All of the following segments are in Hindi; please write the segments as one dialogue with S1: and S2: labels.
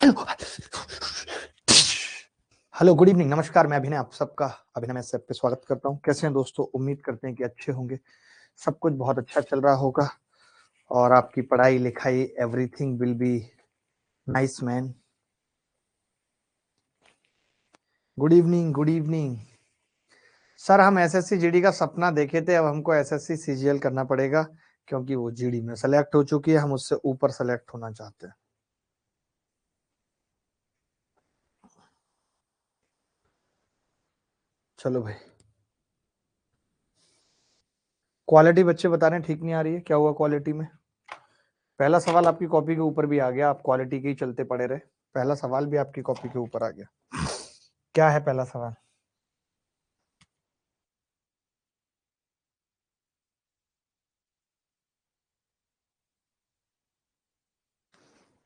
S1: हेलो हेलो, गुड इवनिंग, नमस्कार। मैं अभिनय, आप सबका अभिनय में सब पे स्वागत करता हूँ। कैसे हैं दोस्तों? उम्मीद करते हैं कि अच्छे होंगे। सब कुछ बहुत अच्छा चल रहा होगा और आपकी पढ़ाई लिखाई everything will be nice man. Good evening, good evening sir. हम एसएससी जीडी का सपना देखे थे, अब हमको एसएससी सीजीएल करना पड़ेगा क्योंकि वो जीडी में सेलेक्ट हो चुकी है। हम उससे ऊपर सेलेक्ट होना चाहते हैं। चलो भाई, क्वालिटी बच्चे बता रहे हैं ठीक नहीं आ रही है। क्या हुआ क्वालिटी में? पहला सवाल आपकी कॉपी के ऊपर भी आ गया, आप क्वालिटी के ही चलते पड़े रहे। पहला सवाल भी आपकी कॉपी के ऊपर आ गया। क्या है पहला सवाल?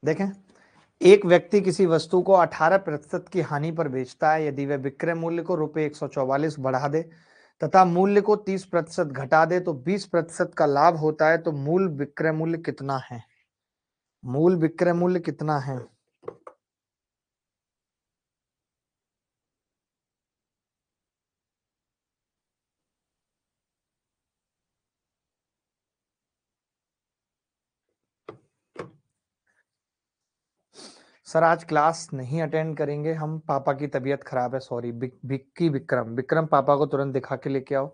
S1: देखें, एक व्यक्ति किसी वस्तु को 18% की हानि पर बेचता है यदि वह विक्रय मूल्य को रुपए 144 बढ़ा दे तथा मूल्य को 30% घटा दे तो 20% का लाभ होता है। तो मूल विक्रय मूल्य कितना है? मूल विक्रय मूल्य कितना है? सर आज क्लास नहीं अटेंड करेंगे हम, पापा की तबीयत खराब है। सॉरी। विक्की विक्रम, विक्रम पापा को तुरंत दिखा के लेके आओ।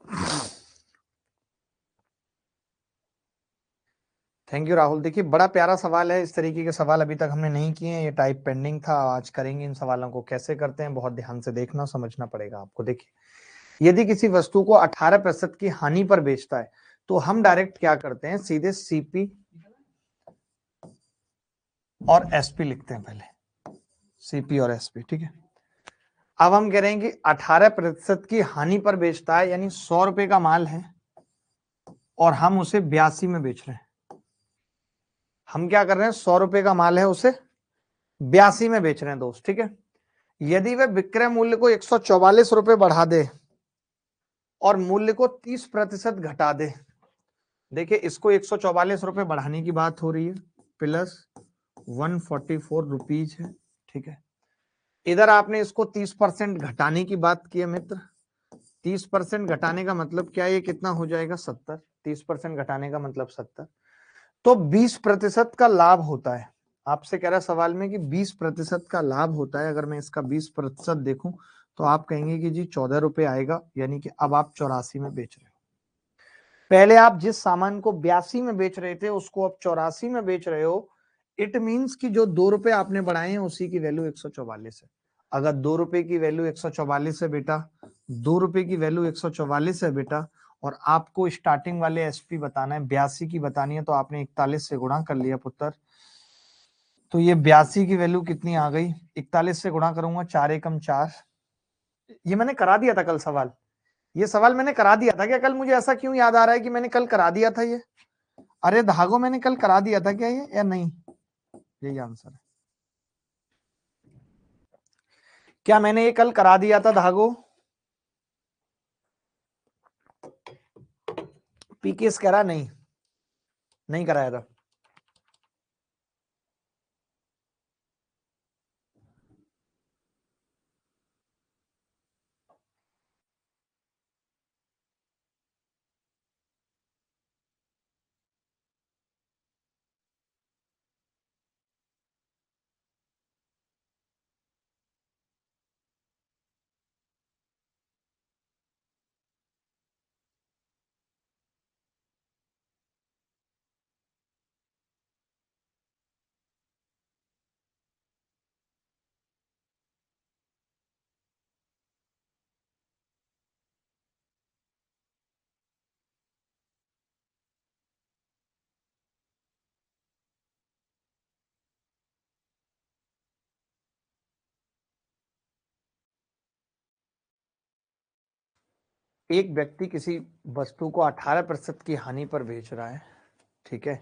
S1: Thank you Rahul. देखिए, बड़ा प्यारा सवाल है। इस तरीके के सवाल अभी तक हमने नहीं किए हैं, ये टाइप पेंडिंग था, आज करेंगे। इन सवालों को कैसे करते हैं बहुत ध्यान से देखना समझना पड़ेगा आपको। देखिए, यदि किसी वस्तु को 18% की हानि पर बेचता है तो हम डायरेक्ट क्या करते हैं, सीधे सीपी और एसपी लिखते हैं। पहले सीपी और एसपी, ठीक है। अब हम कह रहे हैं कि 18% की हानि पर बेचता है, यानी 100 रुपए का माल है और हम उसे 82 में बेच रहे हैं। हम क्या कर रहे हैं, 100 रुपए का माल है, उसे 82 में बेच रहे हैं दोस्त, ठीक है। यदि वह विक्रय मूल्य को 144 रुपए बढ़ा दे और मूल्य को 30% घटा दे। देखिए, इसको 144 रुपए बढ़ाने की बात हो रही है, प्लस 144 रुपीज है, ठीक है। इधर आपने इसको 30% घटाने की बात की है मित्र। 30% घटाने का मतलब क्या है, ये कितना हो जाएगा, 70। 30% घटाने का मतलब 70। तो 20% का लाभ होता है। आपसे कह रहा सवाल में कि 20% का लाभ होता है। अगर मैं इसका 20% देखूं तो आप कहेंगे कि जी 14 रुपए आएगा, यानी कि अब आप 84 में बेच रहे हो। पहले आप जिस सामान को 82 में बेच रहे थे उसको अब 84 में बेच रहे हो। इट मींस कि जो 2 रुपए आपने बढ़ाए हैं उसी की वैल्यू 144 है। अगर 2 रुपए की वैल्यू 144 है बेटा, 2 रुपए की वैल्यू 144 है बेटा, और आपको स्टार्टिंग वाले एसपी बताना है, 82 की बतानी है, तो आपने 41 से गुणा कर लिया पुत्र। तो ये 82 की वैल्यू कितनी आ गई, 41 से गुणा करूंगा, 4 एकम 4। ये मैंने करा दिया था कल सवाल। ये सवाल मैंने करा दिया था क्या कल? मुझे ऐसा क्यों याद आ रहा है कि मैंने कल करा दिया था ये। अरे धागो, मैंने कल करा दिया था क्या ये, या नहीं? यही आंसर है। क्या मैंने ये कल करा दिया था धागो? पीकेएस कह रहा नहीं, नहीं कराया था। एक व्यक्ति किसी वस्तु को 18% की हानि पर बेच रहा है, ठीक है।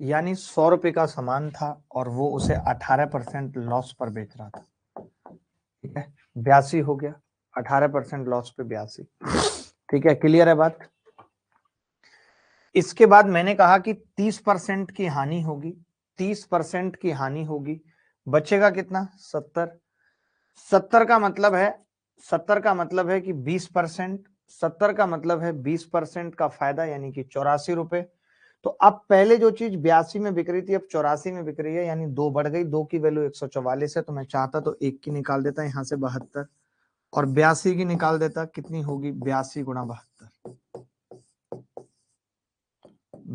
S1: यानी 100 रुपए का सामान था और वो उसे 18% लॉस पर बेच रहा था, ठीक है। 82 हो गया, 18% लॉस पे 82, ठीक है। क्लियर है बात? इसके बाद मैंने कहा कि 30% की हानि होगी, 30% की हानि होगी, बचेगा कितना 70। 70 का मतलब है 70 का मतलब है कि 20%, 70 का मतलब है 20% का फायदा यानी कि 84 रुपए। तो अब पहले जो चीज 82 में बिक रही थी अब 84 में बिक रही है, यानी 2 बढ़ गई, 2 की वैल्यू 144 है। तो मैं चाहता तो 1 की निकाल देता यहाँ से 72 और 82 की निकाल देता, कितनी होगी 82 गुणा 72,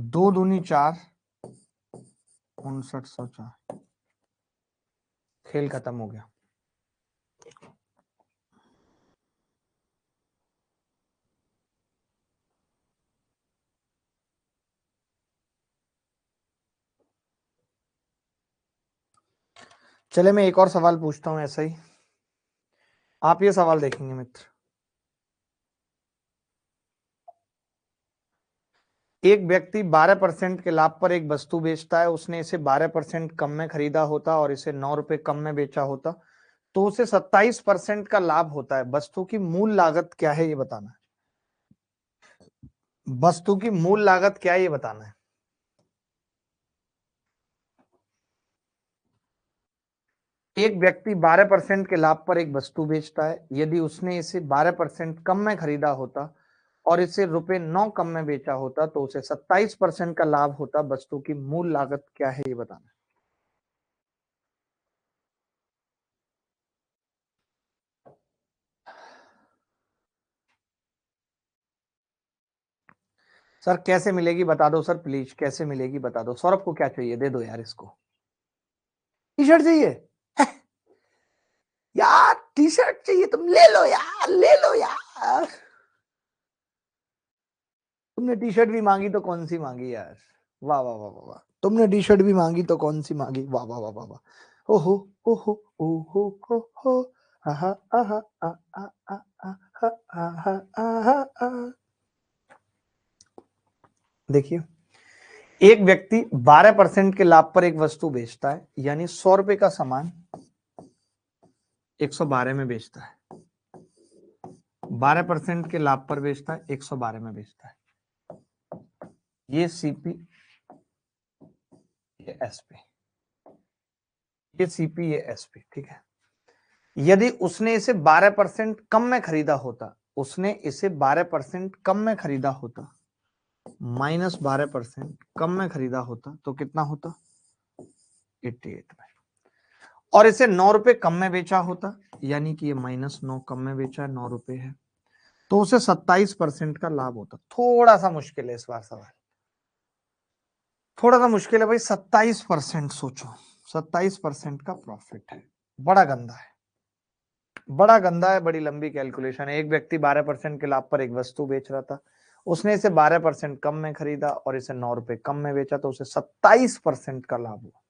S1: 2 दूनी 4, 5904। खेल खत्म हो गया। चले मैं एक और सवाल पूछता हूं ऐसा ही, आप ये सवाल देखेंगे मित्र। एक व्यक्ति 12% के लाभ पर एक वस्तु बेचता है, उसने इसे 12% कम में खरीदा होता और इसे 9 रुपए कम में बेचा होता, तो उसे 27% का लाभ होता है। वस्तु की मूल लागत क्या है ये बताना है। वस्तु की मूल लागत क्या है ये बताना है। एक व्यक्ति 12% के लाभ पर एक वस्तु बेचता है, यदि उसने इसे 12% कम में खरीदा होता और इसे ₹9 कम में बेचा होता तो उसे 27% का लाभ होता। वस्तु की मूल लागत क्या है ये बताना है। सर कैसे मिलेगी बता दो सर, प्लीज कैसे मिलेगी बता दो। सौरभ को क्या चाहिए, दे दो यार इसको। टी शर्ट चाहिए यार, टी शर्ट चाहिए, तुम ले लो यार, ले लो यार। तुमने टी शर्ट भी मांगी तो कौन सी मांगी यार, वाह वाह वाह वाह वाह। तुमने टी शर्ट भी मांगी तो कौन सी मांगी, वाह वाह वाह वाह वाह। ओहो ओहो ओहो हो आहा आहा आ आ आ आ आ आ आ आ। देखिए एक व्यक्ति 12% के लाभ पर एक वस्तु बेचता है, यानी 100 रुपए का सामान 112 में बेचता है। 12% के लाभ पर बेचता है, 112 में बेचता है। ये सीपी, ये एसपी, ये सीपी, ये एसपी, ठीक है। यदि उसने इसे 12% कम में खरीदा होता, उसने इसे 12% कम में खरीदा होता, -12% कम में खरीदा होता तो कितना होता 88 में, और इसे 9 रुपए कम में बेचा होता, यानी कि ये -9 कम में बेचा है, 9 रुपए है, तो उसे 27% का लाभ होता। थोड़ा सा मुश्किल है इस बार सवाल, थोड़ा सा मुश्किल है भाई। 27% सोचो, 27% का प्रॉफिट है, बड़ा गंदा है, बड़ा गंदा है, बड़ी लंबी कैलकुलेशन है। एक व्यक्ति 12% के लाभ पर एक वस्तु बेच रहा था, उसने इसे 12% कम में खरीदा और इसे 9 रुपए कम में बेचा, तो उसे 27% का लाभ हुआ।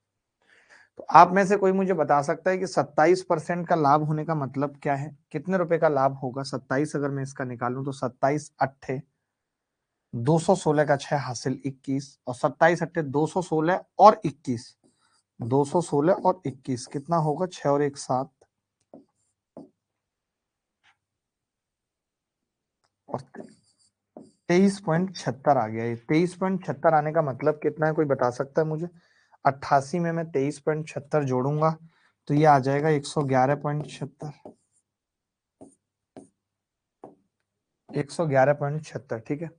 S1: तो आप में से कोई मुझे बता सकता है कि 27% का लाभ होने का मतलब क्या है, कितने रुपए का लाभ होगा। 27 अगर मैं इसका निकालूं तो 27 अट्ठे 216 का 6 हासिल 21, और 27 अट्ठे 216 और 21, 216 और 21 कितना होगा, 6 और 1 7, और 23.76 आ गया। ये 23.76 आने का मतलब कितना है, कोई बता सकता है मुझे। 88 में मैं 23.76 जोड़ूंगा तो ये आ जाएगा 111.76, 111.76, ठीक है।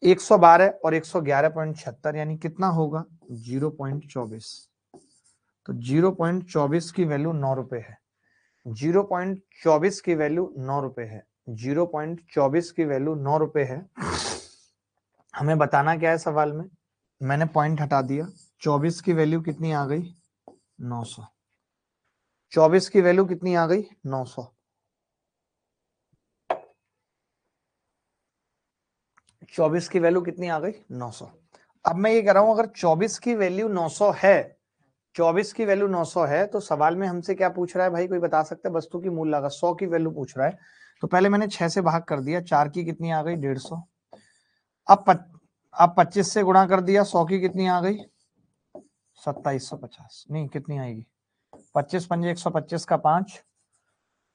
S1: 112 और 111.76 यानी कितना होगा 0.24, तो 0.24 की वैल्यू 9 रुपए है। 0.24 की वैल्यू 9 रुपए है, 0.24 की वैल्यू 9 रुपए है। हमें बताना क्या है सवाल में, मैंने पॉइंट हटा दिया। 24 की वैल्यू कितनी आ गई 900, 24 की वैल्यू कितनी आ गई 900, 24 की वैल्यू कितनी आ गई 900। अब मैं ये कह रहा हूं अगर 24 की वैल्यू 900 है, 24 की वैल्यू 900 है, तो सवाल में हमसे क्या पूछ रहा है भाई, कोई बता सकता है। वस्तु की मूल लागत 100 की वैल्यू पूछ रहा है, तो पहले मैंने 6 से भाग कर दिया, 4 की कितनी आ गई 150। अब अब 25 से गुणा कर दिया, 100 की कितनी आ गई 2750, नहीं कितनी आएगी 25 पंजे 125 का 5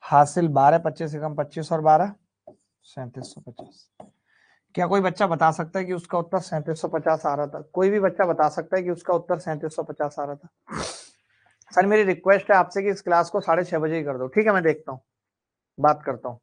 S1: हासिल 12, 25 एकम 25 और 12 3750। क्या कोई बच्चा बता सकता है कि उसका उत्तर 3750 आ रहा था? कोई भी बच्चा बता सकता है कि उसका उत्तर 3750 आ रहा था? सर मेरी रिक्वेस्ट है आपसे कि इस क्लास को 6:30 ही कर दो, ठीक है? मैं देखता हूँ, बात करता हूँ।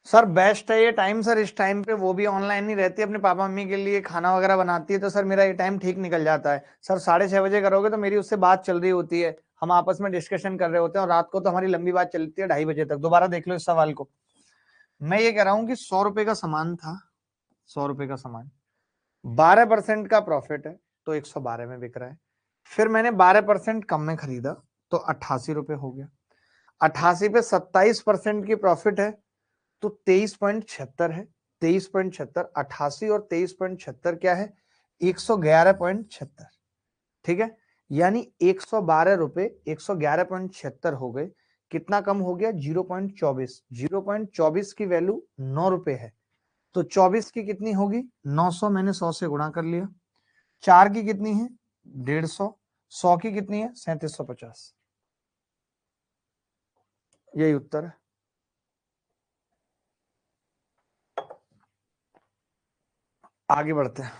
S1: सर बेस्ट है ये टाइम सर, इस टाइम पे वो भी ऑनलाइन ही रहती है, अपने पापा मम्मी के लिए खाना वगैरह बनाती है, तो सर मेरा ये टाइम ठीक निकल जाता है। सर 6:30 करोगे तो मेरी उससे बात चल रही होती है, हम आपस में डिस्कशन कर रहे होते हैं, और रात को तो हमारी लंबी बात चलती है 2:30 तक। दोबारा देख लो इस सवाल को। मैं ये कह रहा हूँ कि 100 रुपए का सामान था, 100 रुपए का सामान, 12% का प्रॉफिट है तो 112 में बिक रहा है। फिर मैंने 12% कम में खरीदा तो 88 रुपए हो गया। 88 पे 27% की प्रॉफिट है तो 23.76 है। 23.76, 88 और 23.76 क्या है? 111.76, ठीक है? यानी 112 रुपए 111.76 हो गए। कितना कम हो गया? 0.24। 0.24 की वैल्यू 9 रुपए है, तो 24 की कितनी होगी? 900, मैंने 100 से गुणा कर लिया। 4 की कितनी है? 150। 100 की कितनी है? 3750। यही उत्तर है। आगे बढ़ते हैं।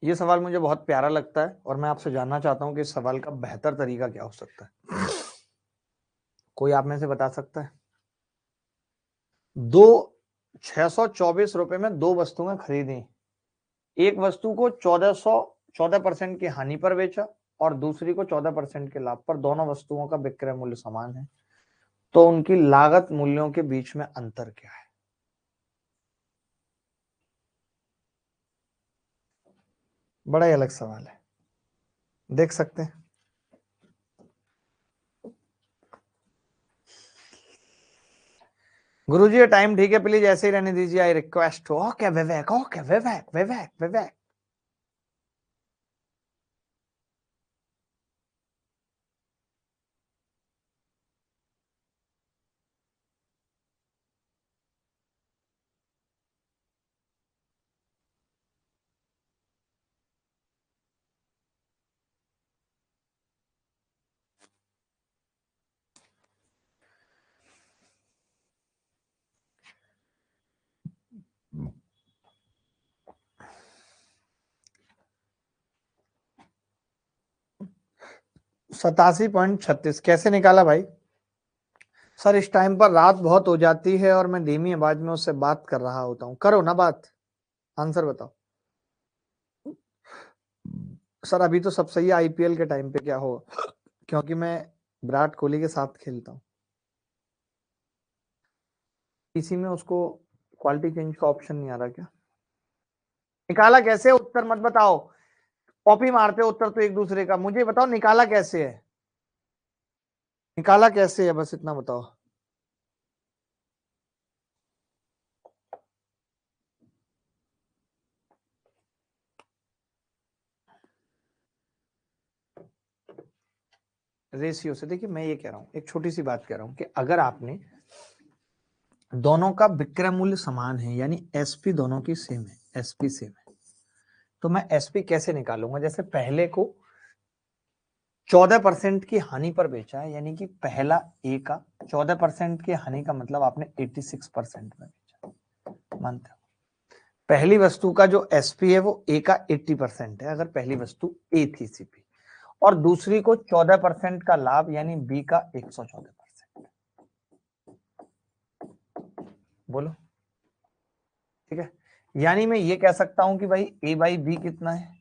S1: ये सवाल मुझे बहुत प्यारा लगता है और मैं आपसे जानना चाहता हूं कि इस सवाल का बेहतर तरीका क्या हो सकता है। कोई आप में से बता सकता है? दो 624 रुपए में दो वस्तुएं खरीदी। एक वस्तु को 14% की हानि पर बेचा और दूसरी को 14% के लाभ पर। दोनों वस्तुओं का विक्रय मूल्य समान है, तो उनकी लागत मूल्यों के बीच में अंतर क्या है? बड़ा ही अलग सवाल है, देख सकते हैं। गुरुजी ये टाइम ठीक है, प्लीज ऐसे ही रहने दीजिए, I request. Okay Vivek, okay Vivek, Vivek, Vivek. सतासी पॉइंट छत्तीस कैसे निकाला भाई? सर इस टाइम पर रात बहुत हो जाती है और मैं धीमी आवाज में उससे बात कर रहा होता हूँ। करो ना बात, आंसर बताओ। सर अभी तो सब सही है, आईपीएल के टाइम पे क्या होगा, क्योंकि मैं विराट कोहली के साथ खेलता हूँ। इसी में उसको क्वालिटी चेंज का ऑप्शन नहीं आ रहा क्या? निकाला कैसे? उत्तर मत बताओ, कॉपी मारते हो उत्तर तो एक दूसरे का। मुझे बताओ निकाला कैसे है, निकाला कैसे है, बस इतना बताओ। रेशियो से। देखिए मैं ये कह रहा हूं, एक छोटी सी बात कह रहा हूं कि अगर आपने दोनों का विक्रय मूल्य समान है, यानी एसपी दोनों की सेम है, एसपी सेम है, तो मैं एसपी कैसे निकालूंगा? जैसे पहले को 14% की हानि पर बेचा है, यानी कि पहला ए का 14% की हानि का मतलब आपने 86% में बेचा, मानते हो? पहली वस्तु का जो एसपी है वो ए का 80% है, अगर पहली वस्तु ए थी सीपी, और दूसरी को 14% का लाभ, यानी बी का 114%। बोलो, ठीक है? यानी मैं ये कह सकता हूं कि भाई ए बाई बी कितना है,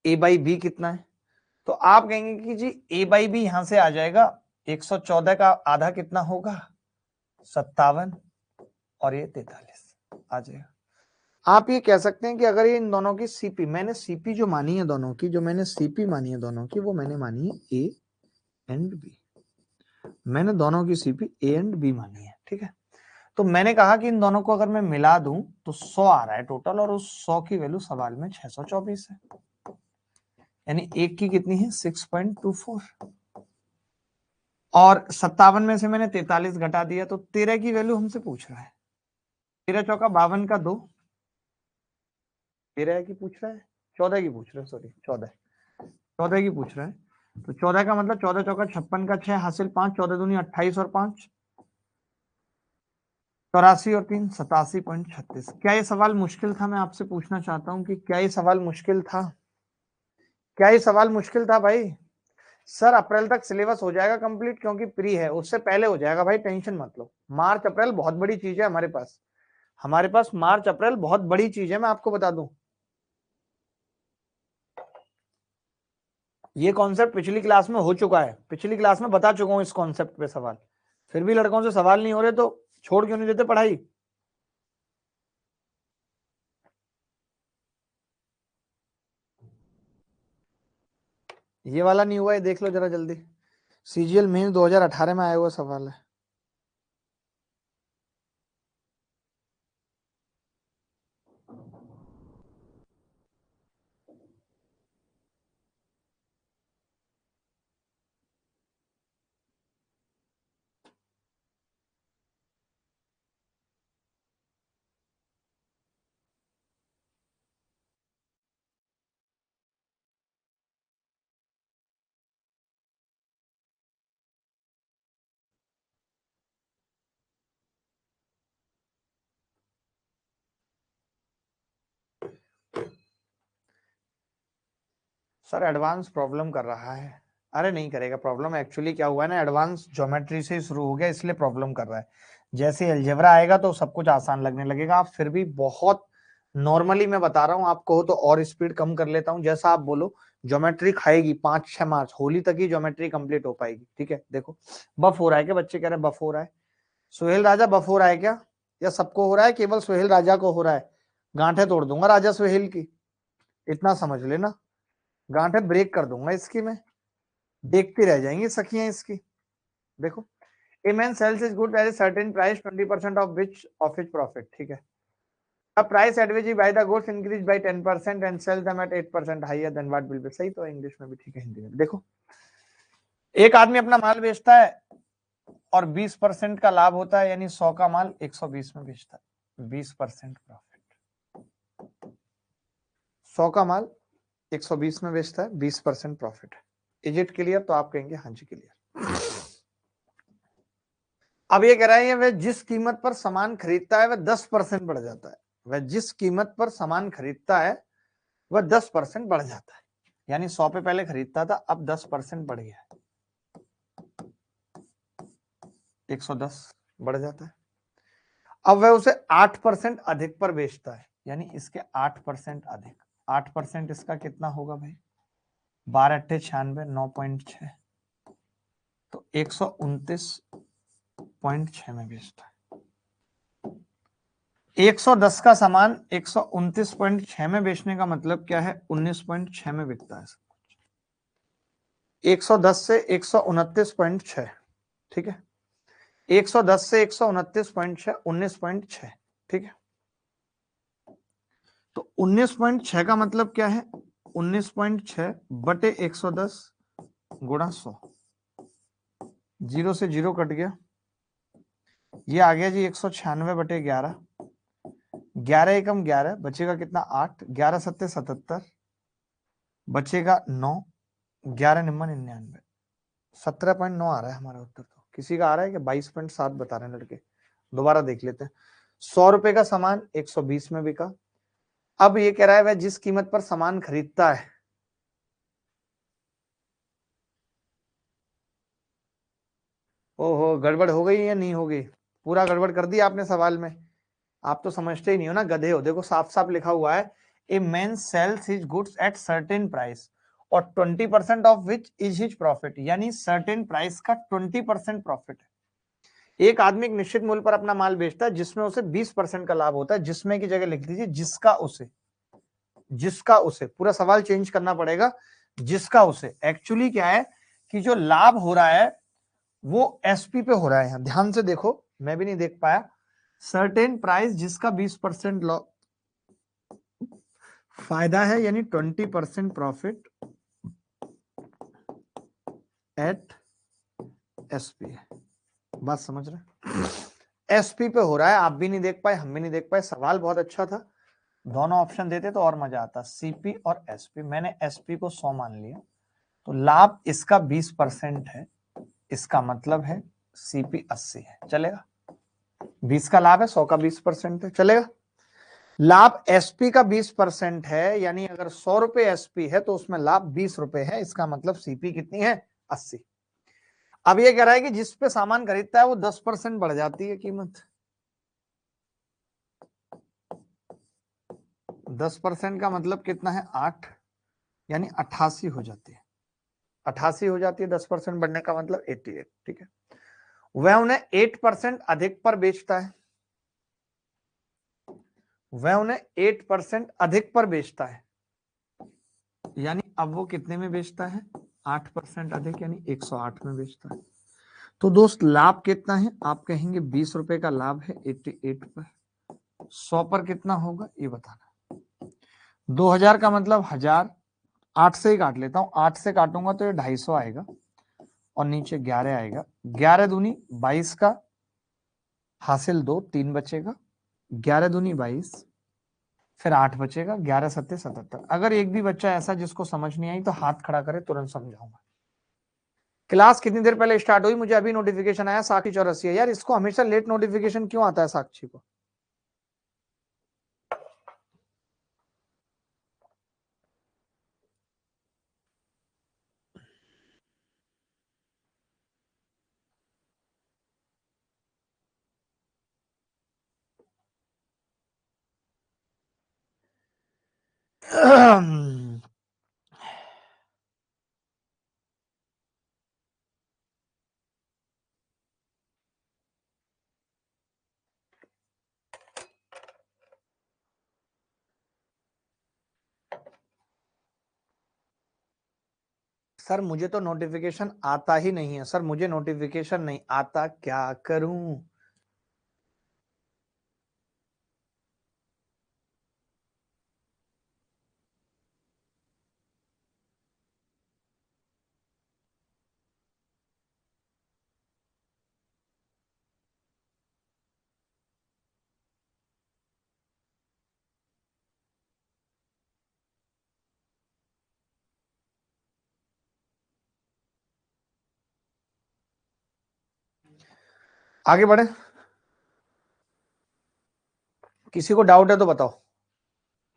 S1: ए बाई बी कितना है? तो आप कहेंगे कि जी ए बाई बी यहां से आ जाएगा, 114 का आधा कितना होगा? 57, और ये 43 आ जाएगा। आप ये कह सकते हैं कि अगर ये इन दोनों की सीपी, मैंने सीपी जो मानी है दोनों की, जो मैंने सीपी मानी है दोनों की, वो मैंने मानी है ए एंड बी, मैंने दोनों की सीपी ए एंड बी मानी है, ठीक है। तो मैंने कहा कि इन दोनों को अगर मैं मिला दूं तो 100 आ रहा है टोटल, और उस 100 की वैल्यू सवाल में 624 है, यानी एक की कितनी है 6.24, और 57 में से मैंने 43 घटा दिया, तो 13 की वैल्यू हमसे पूछ रहा है। 13 चौका 52 का 2, 13 की पूछ रहा है, 14 की पूछ रहा है, सॉरी 14 की पूछ रहा है। तो 14 का मतलब 14 चौका 56 का 6 हासिल 5, 14 दूनी 28 और 5 84 और 3 87.36। क्या ये सवाल मुश्किल था? मैं आपसे पूछना चाहता हूं कि क्या ये सवाल मुश्किल था? क्या ये सवाल मुश्किल था भाई? सर अप्रैल तक सिलेबस हो जाएगा कंप्लीट, क्योंकि प्री है, उससे पहले हो जाएगा भाई, टेंशन मत लो। मार्च अप्रैल बहुत बड़ी चीज है हमारे पास मार्च अप्रैल बहुत बड़ी चीज है, मैं आपको बता दूं। ये कॉन्सेप्ट पिछली क्लास में हो चुका है, पिछली क्लास में बता चुका हूं इस कॉन्सेप्ट पे सवाल, फिर भी लड़कों से सवाल नहीं हो रहे तो छोड़ क्यों नहीं देते पढ़ाई? ये वाला नहीं हुआ है, देख लो जरा जल्दी। सीजीएल मेन 2018 में आया हुआ सवाल है। सर एडवांस प्रॉब्लम कर रहा है। अरे नहीं करेगा प्रॉब्लम, एक्चुअली क्या हुआ है ना, एडवांस ज्योमेट्री से शुरू हो गया इसलिए प्रॉब्लम कर रहा है। जैसे अलजेब्रा आएगा तो सब कुछ आसान लगने लगेगा। आप फिर भी बहुत नॉर्मली मैं बता रहा हूँ आपको, तो और स्पीड कम कर लेता हूँ, जैसा आप बोलो। ज्योमेट्री खाएगी 5-6 मार्च, होली तक ही ज्योमेट्री कंप्लीट हो पाएगी, ठीक है। देखो बफ हो रहा है क्या? बच्चे कह रहे हैं बफ हो रहा है। सुहेल राजा बफ हो रहा है क्या? या सबको हो रहा है, केवल सुहेल राजा को हो रहा है? गांठें तोड़ दूंगा राजा सुहेल की, इतना समझ लेना। गांठें ब्रेक कर दूंगा इसकी मैं, देखती रह जाएंगी सखियां इसकी। देखो, a man sells is good at a certain price 20% of which of his profit, ठीक है। अब price at which he buy the goods increase by 10% and sell them at 8% higher then what will be, सही तो इंग्लिश में भी ठीक है, हिंदी में। देखो, एक आदमी अपना माल बेचता है और 20% का लाभ होता है, यानी 100 का माल 120 में बेचता है, 20% प्रॉफिट। 100 का माल 120 में बेचता है, 20% प्रॉफिट है। Is it clear? तो आप कहेंगे हाँ जी क्लियर। अब ये कह रहा है वह जिस कीमत पर सामान खरीदता है वह 10% बढ़ जाता है। वह जिस कीमत पर सामान खरीदता है वह 10% बढ़ जाता है, यानी 100 पे पहले खरीदता था, अब 10% बढ़ गया है, 110 बढ़ जाता है। अब वह उसे 8% अधिक पर बेचता है, यानी इसके 8% अधिक। 8% इसका कितना होगा भाई? 12 अट्ठे 96, 9.6, तो 129.6 में बेचता है। 110 का सामान 129.6 में बेचने का मतलब क्या है? 19.6 में बिकता है। 110 से 129.6, ठीक है। 110 से 129.6, 19.6, ठीक है। तो 19.6 का मतलब क्या है? 19.6 बटे 110 गुणा 100, 0 से 0 कट गया, ये आ गया जी 196 बटे 11, 11 एकम 11, बचेगा कितना? 8, 11 सत्ते 77, बचेगा 9, 11 निम्न 99, 17.9 आ रहा है हमारा उत्तर। तो किसी का आ रहा है कि 22.7 बता रहे हैं लड़के? दोबारा देख लेते हैं। 100 रुपए का सामान 120 में बिका। अब ये कह रहा है वह जिस कीमत पर सामान खरीदता है, ओहो गड़बड़ हो गई या नहीं हो गई? पूरा गड़बड़ कर दिया आपने सवाल में। आप तो समझते ही नहीं हो ना, गधे हो। देखो साफ साफ लिखा हुआ है, ए man sales his goods at certain price और 20% of which is his profit, यानी सर्टेन प्राइस का 20% प्रॉफिट है। एक आदमी एक निश्चित मूल्य पर अपना माल बेचता है जिसमें उसे 20% का लाभ होता है, जिसमें की जगह लिख दीजिए जिसका उसे, जिसका उसे, पूरा सवाल चेंज करना पड़ेगा, जिसका उसे। एक्चुअली क्या है कि जो लाभ हो रहा है वो एसपी पे हो रहा है। यहां ध्यान से देखो, मैं भी नहीं देख पाया। सर्टेन प्राइस जिसका 20% फायदा है, यानी 20% प्रॉफिट एट एसपी है। बात समझ रहे? एसपी पे हो रहा है, आप भी नहीं देख पाए, हम भी नहीं देख पाए। सवाल बहुत अच्छा था, दोनों ऑप्शन देते तो और मजा आता। सीपी और एसपी, मैंने एसपी को 100 मान लिया, तो लाभ इसका 20% है, इसका मतलब है सीपी 80 है। चलेगा? 20 का लाभ है, 100 का 20% है, चलेगा? लाभ एसपी का 20% है, यानी अगर 100 रुपए एसपी है तो उसमें लाभ 20 रुपए है, इसका मतलब सीपी कितनी है? 80। अब ये कह रहा है कि जिस पे सामान खरीदता है वो 10% बढ़ जाती है कीमत। 10% का मतलब कितना है? 8, यानी 88 हो जाती है। 88 हो जाती है, 10% बढ़ने का मतलब 88। ठीक है, वह उन्हें 8% अधिक पर बेचता है। वह उन्हें 8% अधिक पर बेचता है, यानी अब वो कितने में बेचता है? 8% अधिक, यानी 108 में बेचता है। तो दोस्त लाभ कितना है? आप कहेंगे 20 रुपए का लाभ है 88 पर। 100 पर कितना होगा ये बताना। 2000 का मतलब 1000, 8 से ही काट लेता हूं। 8 से काटूंगा तो ये 250 आएगा और नीचे 11 आएगा। 11 दूनी 22 का हासिल 2, 3 बचेगा। 11 दूनी 22, फिर 8 बचेगा। 11 सत्ते 77। अगर एक भी बच्चा ऐसा जिसको समझ नहीं आई तो हाथ खड़ा करे, तुरंत समझाऊंगा। क्लास कितनी देर पहले स्टार्ट हुई? मुझे अभी नोटिफिकेशन आया, साक्षी 84 है। यार इसको हमेशा लेट नोटिफिकेशन क्यों आता है साक्षी को? सर मुझे तो नोटिफिकेशन आता ही नहीं है। सर मुझे नोटिफिकेशन नहीं आता, क्या करूं? आगे बढ़े, किसी को डाउट है तो बताओ।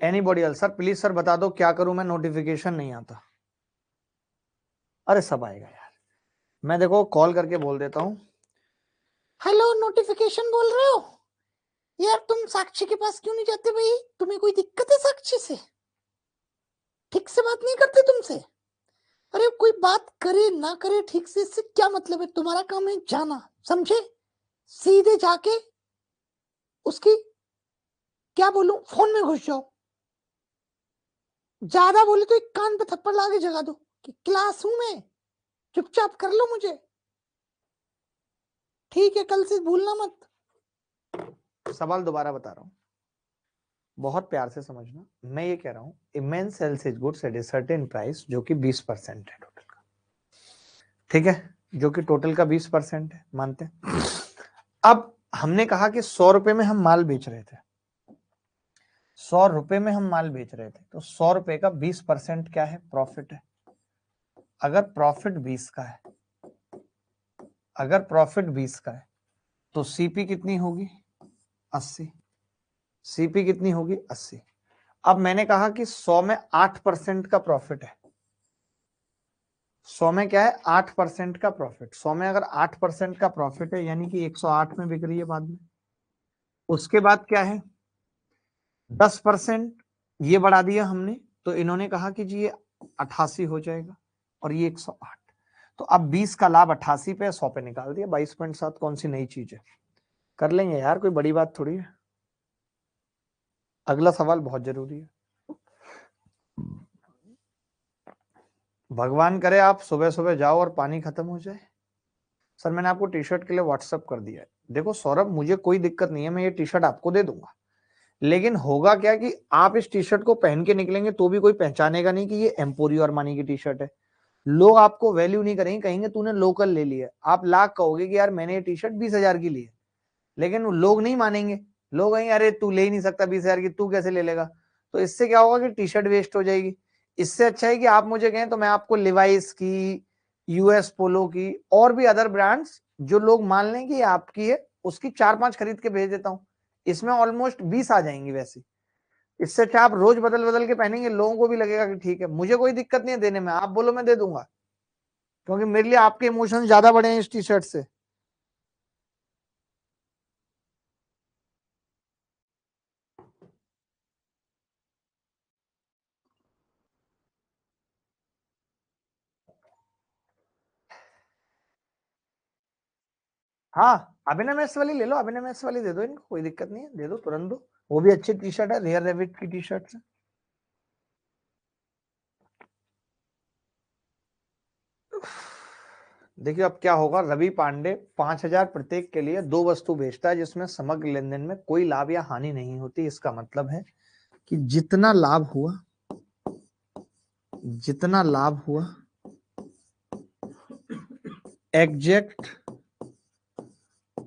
S1: Anybody else? Sir please sir बता दो क्या करूं मैं, नोटिफिकेशन नहीं आता। अरे सब आएगा यार, मैं देखो कॉल करके बोल देता हूं। हेलो, नोटिफिकेशन बोल रहे हो? यार तुम साक्षी के पास क्यों नहीं जाते भाई? तुम्हें कोई दिक्कत है साक्षी से? ठीक से बात नहीं करते तुमसे? अरे कोई बात करे ना करे ठीक से, इससे क्या मतलब है? तुम्हारा काम है जाना, समझे? सीधे जाके उसकी, क्या बोलूं, फोन में घुस जाओ। ज्यादा बोले तो एक कान पे थप्पड़ लाके जगा दो कि क्लास हूं मैं, चुपचाप कर लो मुझे। ठीक है, कल से भूलना मत। सवाल दोबारा बता रहा हूं, बहुत प्यार से समझना। मैं ये कह रहा हूं, ए man sales his goods at a certain price, जो कि 20% है टोटल का। ठीक है, जो कि टोटल का 20% है, मानते हैं। अब हमने कहा कि 100 रुपए में हम माल बेच रहे थे। 100 रुपए में हम माल बेच रहे थे, तो 100 रुपए का 20% क्या है? प्रॉफिट है। अगर प्रॉफिट 20 का है, अगर प्रॉफिट 20 का है तो सीपी कितनी होगी? 80। सीपी कितनी होगी? 80। अब मैंने कहा कि 100 में 8% का प्रॉफिट है। 100 में क्या है? 8% का प्रॉफिट। 100 में अगर 8% का प्रॉफिट है, यानी कि 108 में बिक रही है बाद में। उसके बाद क्या है? 10% ये बढ़ा दिया हमने, तो इन्होंने कहा कि जी ये 88 हो जाएगा और ये 108। तो अब 20 का लाभ 88 पे, 100 पे निकाल दिया। 22.7 कौन सी नई चीज है? कर लेंगे यार, कोई बड़ी बात थोड़ी है। अगला सवाल बहुत जरूरी है। भगवान करे आप सुबह सुबह जाओ और पानी खत्म हो जाए। सर मैंने आपको टी शर्ट के लिए व्हाट्सअप कर दिया है। देखो सौरभ, मुझे कोई दिक्कत नहीं है, मैं ये टी शर्ट आपको दे दूंगा, लेकिन होगा क्या कि आप इस टी शर्ट को पहन के निकलेंगे तो भी कोई पहचानेगा नहीं कि ये एम्पोरियो अरमानी की टी शर्ट है। लोग आपको वैल्यू नहीं करेंगे, कहेंगे तूने लोकल ले लिया। आप लाख कहोगे कि यार मैंने ये टी शर्ट 20,000 की ली है, लेकिन लोग नहीं मानेंगे। लोग कहेंगे अरे तू ले ही नहीं सकता 20,000 की, तू कैसे ले लेगा। तो इससे क्या होगा कि टी शर्ट वेस्ट हो जाएगी। इससे अच्छा है कि आप मुझे कहें तो मैं आपको लिवाइस की, यूएस पोलो की और भी अदर ब्रांड्स जो लोग मान लें कि आपकी है, उसकी 4-5 खरीद के भेज देता हूँ। इसमें ऑलमोस्ट 20 आ जाएंगी वैसे। इससे अच्छा आप रोज बदल बदल के पहनेंगे, लोगों को भी लगेगा कि ठीक है, मुझे कोई दिक्कत नहीं है देने में, आप बोलो मैं दे दूंगा, क्योंकि मेरे लिए आपके इमोशंस ज्यादा बड़े हैं इस टी शर्ट से। हाँ, अभिनव मैक्स वाली ले लो, अभिनव मैक्स वाली दे दो इनको, कोई दिक्कत नहीं है, दे दो, तुरंत दो। वो भी अच्छी टी शर्ट है, रेयर रेबिट की टी शर्ट है। देखिए अब क्या होगा, रवि पांडे 5,000 प्रत्येक के लिए 2 वस्तु बेचता है जिसमें समग्र लेन देन में कोई लाभ या हानि नहीं होती। इसका मतलब है कि जितना लाभ हुआ, जितना लाभ हुआ एग्जैक्ट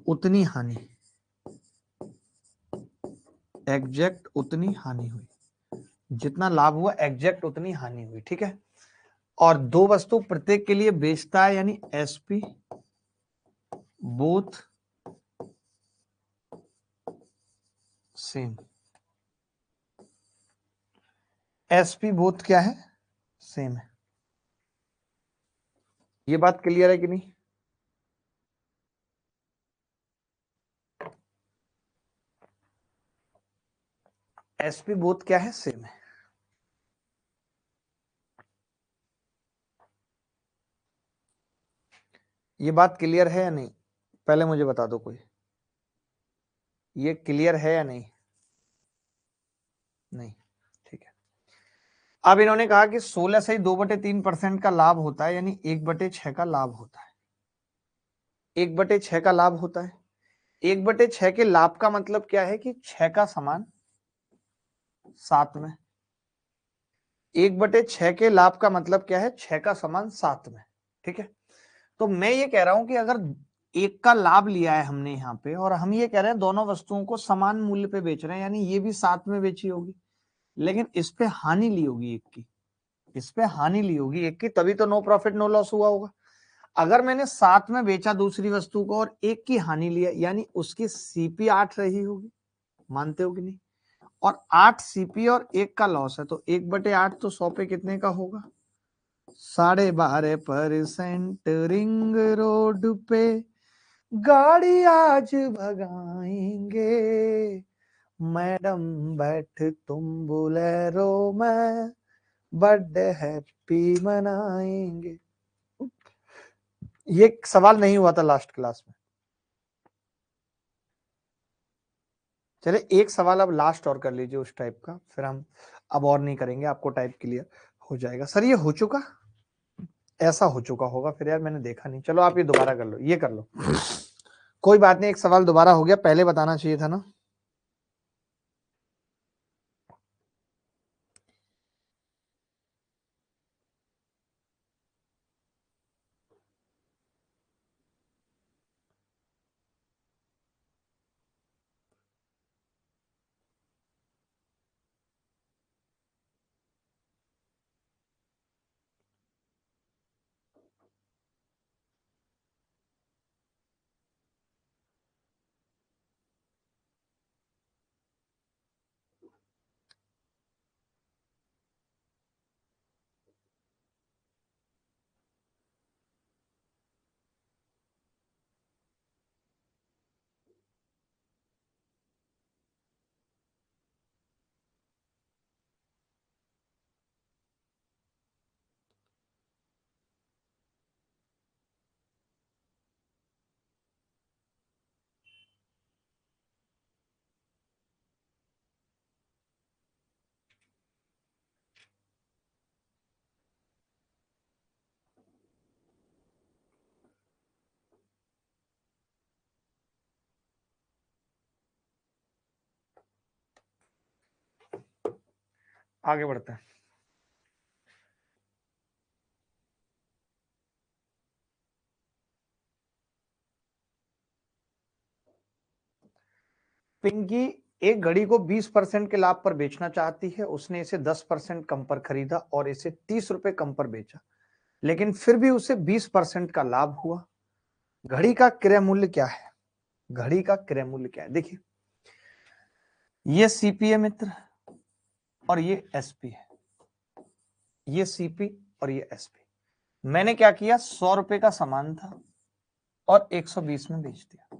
S1: उतनी हानि, एग्जैक्ट उतनी हानि हुई। जितना लाभ हुआ एग्जैक्ट उतनी हानि हुई, ठीक है। और 2 वस्तु प्रत्येक के लिए बेचता है, यानी SP both same. SP both क्या है, सेम है। ये बात क्लियर है कि नहीं। एसपी बोथ क्या है, सेम है। ये बात क्लियर है या नहीं, पहले मुझे बता दो कोई। ये क्लियर है या नहीं, नहीं, ठीक है। अब इन्होंने कहा कि 16 से ही 2/3% का लाभ होता है, यानी 1/6 का लाभ होता है। 1/6 का लाभ होता है। 1/6 के लाभ का मतलब क्या है कि 6 का समान 7 में। 1/6 के लाभ का मतलब क्या है, 6 का समान 7 में, ठीक है। तो मैं ये कह रहा हूं कि अगर एक का लाभ लिया है हमने यहाँ पे, और हम ये कह रहे हैं दोनों वस्तुओं को समान मूल्य पे बेच रहे हैं, यानी ये भी 7 में बेची होगी, लेकिन इस पे हानि ली होगी एक की, इस पे हानि ली होगी एक की, तभी तो नो प्रॉफिट नो लॉस हुआ होगा। अगर मैंने 7 में बेचा दूसरी वस्तु को और एक की हानि लिया, यानी उसकी सीपी 8 रही होगी, मानते हो कि नहीं। और 8 सीपी और एक का लॉस है, तो 1/8 तो 100 पे कितने का होगा, 12.5% रिंग रोड पे गाड़ी आज भगाएंगे, मैडम बैठ तुम बोलेरो में, बर्थडे हैप्पी मनाएंगे। ये सवाल नहीं हुआ था लास्ट क्लास में। चले एक सवाल अब लास्ट और कर लीजिए उस टाइप का, फिर हम अब और नहीं करेंगे, आपको टाइप क्लियर हो जाएगा। सर ये हो चुका, ऐसा हो चुका होगा फिर यार, मैंने देखा नहीं। चलो आप ये दोबारा कर लो, ये कर लो, कोई बात नहीं, एक सवाल दोबारा हो गया, पहले बताना चाहिए था ना। आगे बढ़ते हैं। पिंकी एक घड़ी को 20% के लाभ पर बेचना चाहती है। उसने इसे 10% कम पर खरीदा और इसे 30 रुपए कम पर बेचा, लेकिन फिर भी उसे 20% का लाभ हुआ। घड़ी का क्रय मूल्य क्या है? घड़ी का क्रय मूल्य क्या है? देखिए, ये सीपी है मित्र और ये एसपी है। ये सीपी और ये एसपी। मैंने क्या किया, 100 रुपए का सामान था और 120 में बेच दिया।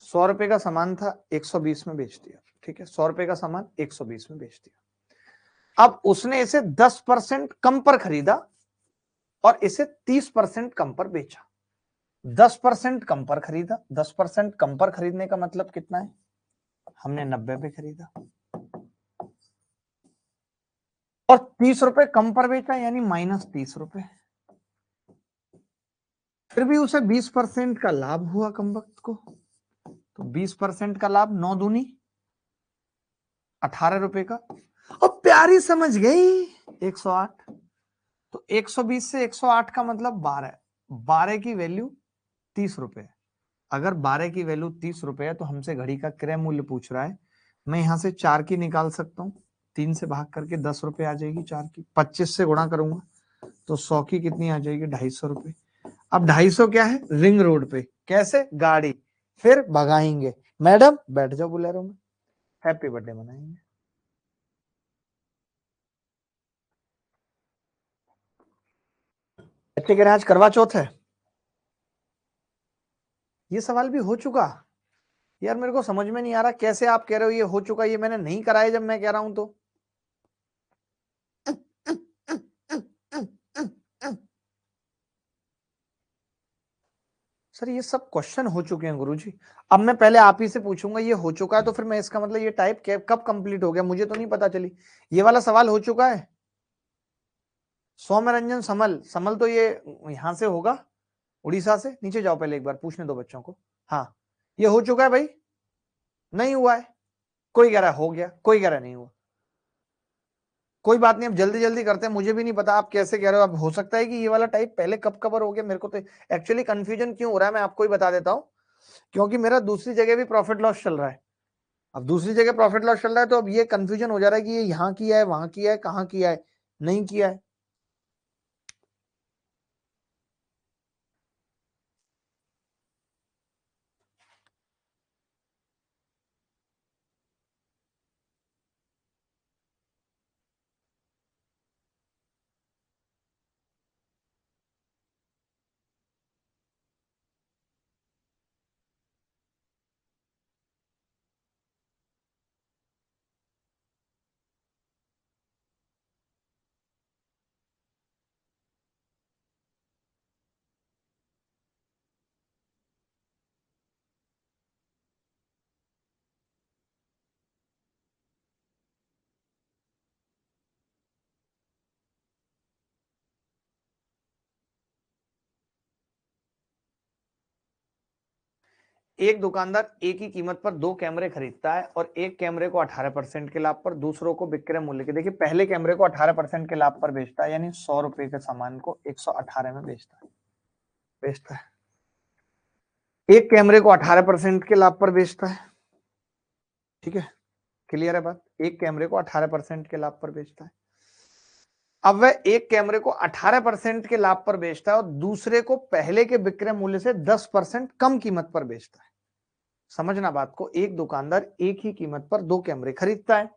S1: 100 रुपए का सामान था, 120 में बेच दिया। ठीक है, 100 रुपए का सामान 120 में बेच दिया। अब उसने इसे 10% कम पर खरीदा और इसे 30% कम पर बेचा। 10% कम पर खरीदा, 10% कम पर खरीदने का मतलब कितना है? हमने 90 पे खरीदा और 30 रुपए कम पर बेचा, यानी -30 रुपए। फिर भी उसे 20% का लाभ हुआ कम वक्त को। तो 20% का लाभ 9 दूनी 18 रुपए का। अब प्यारी समझ गई, 108। तो 120 से 108 का मतलब 12। 12 की वैल्यू 30 रुपए है। अगर 12 की वैल्यू 30 रुपए है तो हमसे घड़ी का क्रय मूल्य पूछ रहा है। मैं यहां से 4 की निकाल सकता हूँ, 3 से भाग करके 10 रुपए आ जाएगी। 4 की 25 से गुणा करूंगा तो 100 की कितनी आ जाएगी? 250 रुपए। अब 250 क्या है? रिंग रोड पे। कैसे? गाड़ी। फिर भगाएंगे। मैडम बैठ जाओ बुलेरो में, हैप्पी बर्थडे मनाएंगे। बच्चे कह रहे हैं आज करवा चौथ है। ये सवाल भी हो चुका। यार मेरे को समझ में नहीं आ रहा कैसे आप कह रहे हो ये हो चुका, ये मैंने नहीं कराया जब मैं कह रहा हूं तो। सर ये सब क्वेश्चन हो चुके हैं गुरुजी। अब मैं पहले आप ही से पूछूंगा ये हो चुका है तो फिर मैं इसका मतलब ये टाइप कब कंप्लीट हो गया, मुझे तो नहीं पता चली। ये वाला सवाल हो चुका है। सौम्यरंजन समल, समल तो ये यहां से होगा, उड़ीसा से। नीचे जाओ, पहले एक बार पूछने दो बच्चों को। हाँ, ये हो चुका है भाई? नहीं हुआ है? कोई कह रहा है हो गया, कोई कह रहा है नहीं हुआ। कोई बात नहीं, अब जल्दी जल्दी करते हैं। मुझे भी नहीं पता आप कैसे कह रहे हो। अब हो सकता है कि ये वाला टाइप पहले कब कवर हो गया, मेरे को तो एक्चुअली कंफ्यूजन क्यों हो रहा है मैं आपको ही बता देता हूं। क्योंकि मेरा दूसरी जगह भी प्रॉफिट लॉस चल रहा है। अब दूसरी जगह प्रॉफिट लॉस चल रहा है तो अब ये कंफ्यूजन हो जा रहा है कि ये यहाँ किया है, वहां किया है, कहाँ किया है, नहीं किया है। एक दुकानदार एक ही कीमत पर 2 कैमरे खरीदता है और एक कैमरे को 18% के लाभ पर, दूसरों को विक्रय मूल्य के, देखिए पहले कैमरे को 18% के लाभ पर बेचता है, यानी 100 रुपए के सामान को 118 में बेचता है। एक कैमरे को 18% के लाभ पर बेचता है। ठीक है, क्लियर है बात? एक कैमरे को 18% के लाभ पर बेचता है। अब वह एक कैमरे को 18% के लाभ पर बेचता है और दूसरे को पहले के विक्रय मूल्य से 10% कम कीमत पर बेचता है। समझना बात को, एक दुकानदार एक ही कीमत पर 2 कैमरे खरीदता है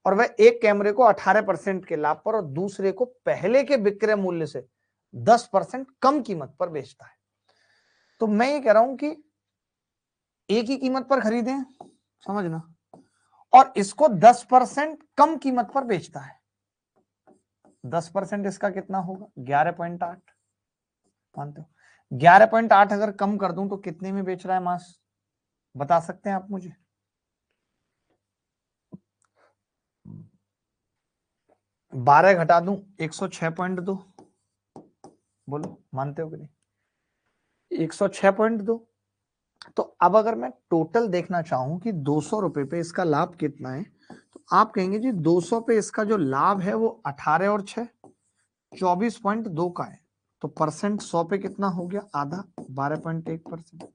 S1: और वह एक कैमरे को 18% के लाभ पर और दूसरे को पहले के विक्रय मूल्य से 10% कम कीमत पर बेचता है। तो मैं ये कह रहा हूं कि एक ही कीमत पर खरीदें, समझना, और इसको 10% कम कीमत पर बेचता है। 10% इसका कितना होगा? 11.8। मानते हो? 11.8 अगर कम कर दूं तो कितने में बेच रहा है मास, बता सकते हैं आप मुझे? 12 घटा दूं 106.2। बोलो मानते हो कि नहीं? 106.2। तो अब अगर मैं टोटल देखना चाहूं कि 200 रुपए पे इसका लाभ कितना है, तो आप कहेंगे जी 200 पे इसका जो लाभ है वो 18 और 6 24.2 का है, तो परसेंट 100 पे कितना हो गया, आधा, 12.1%।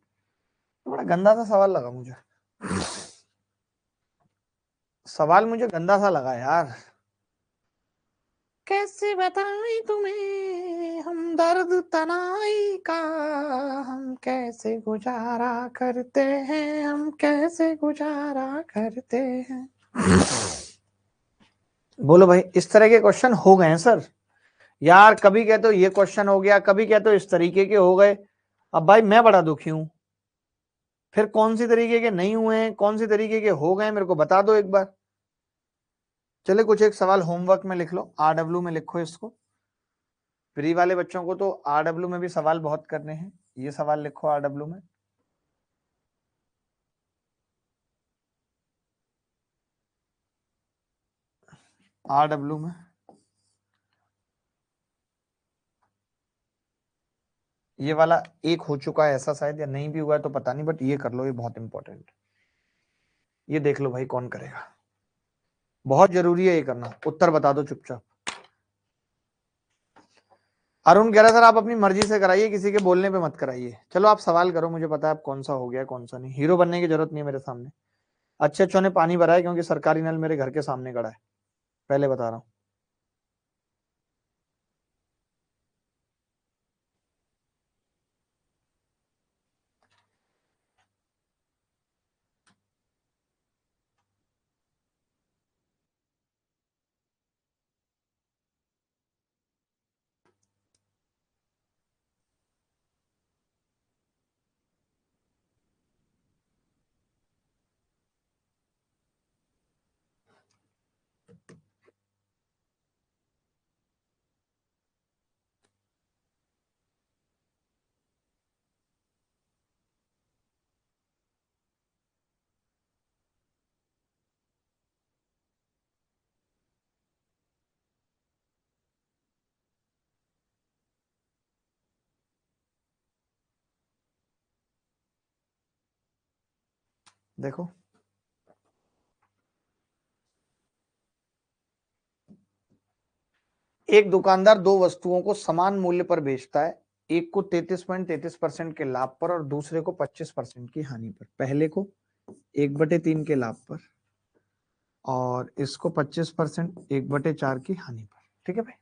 S1: बड़ा गंदा सा सवाल लगा मुझे, सवाल मुझे गंदा सा लगा यार। कैसे बताएं तुम्हें हम दर्द तनाई का, हम कैसे गुजारा करते हैं, हम कैसे गुजारा करते हैं। बोलो भाई, इस तरह के क्वेश्चन हो गए हैं सर यार, कभी कहते हो ये क्वेश्चन हो गया, कभी कहते हो इस तरीके के हो गए। अब भाई मैं बड़ा दुखी हूं, फिर कौन सी तरीके के नहीं हुए हैं, कौन सी तरीके के हो गए, मेरे को बता दो एक बार। चले कुछ एक सवाल होमवर्क में लिख लो, आरडब्ल्यू में लिखो इसको। प्री वाले बच्चों को तो आरडब्ल्यू में भी सवाल बहुत करने हैं, ये सवाल लिखो आरडब्ल्यू में। आरडब्ल्यू में ये वाला एक हो चुका है ऐसा शायद, या नहीं भी हुआ है तो पता नहीं, बट ये कर लो, ये बहुत इंपॉर्टेंट। ये देख लो भाई कौन करेगा, बहुत जरूरी है ये करना। उत्तर बता दो चुपचाप। अरुण कह रहा सर आप अपनी मर्जी से कराइए, किसी के बोलने पे मत कराइए। चलो आप सवाल करो, मुझे पता है आप कौन सा हो गया कौन सा नहीं, हीरो बनने की जरूरत नहीं है मेरे सामने। अच्छे अच्छों ने पानी भरा है क्योंकि सरकारी नल मेरे घर के सामने खड़ा है, पहले बता रहा हूं। देखो एक दुकानदार दो वस्तुओं को समान मूल्य पर बेचता है, एक को 33.33% के लाभ पर और दूसरे को 25% की हानि पर। पहले को 1/3 के लाभ पर और इसको 25% 1/4 की हानि पर। ठीक है भाई,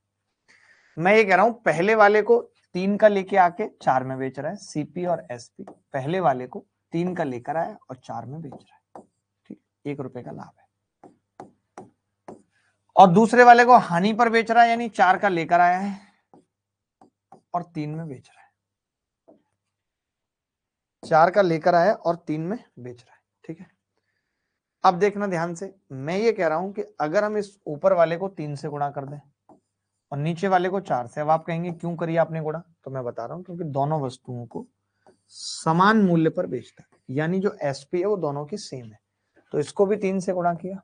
S1: मैं ये कह रहा हूं पहले वाले को 3 का लेके आके 4 में बेच रहा है, सीपी और एसपी। पहले वाले को 3 का लेकर आया और 4 में बेच रहा है, ठीक, 1 रुपए का लाभ है। और दूसरे वाले को हानि पर बेच रहा है, यानी 4 का लेकर आया है और 3 में बेच रहा है। 4 का लेकर आया और 3 में बेच रहा है, ठीक है। अब देखना ध्यान से, मैं ये कह रहा हूं कि अगर हम इस ऊपर वाले को 3 से गुणा कर दें और नीचे वाले को 4 से, अब आप कहेंगे क्यों करिए आपने गुणा, तो मैं बता रहा हूं क्योंकि दोनों वस्तुओं को समान मूल्य पर बेचता है, यानी जो एसपी है वो दोनों की सेम है। तो इसको भी 3 से गुणा किया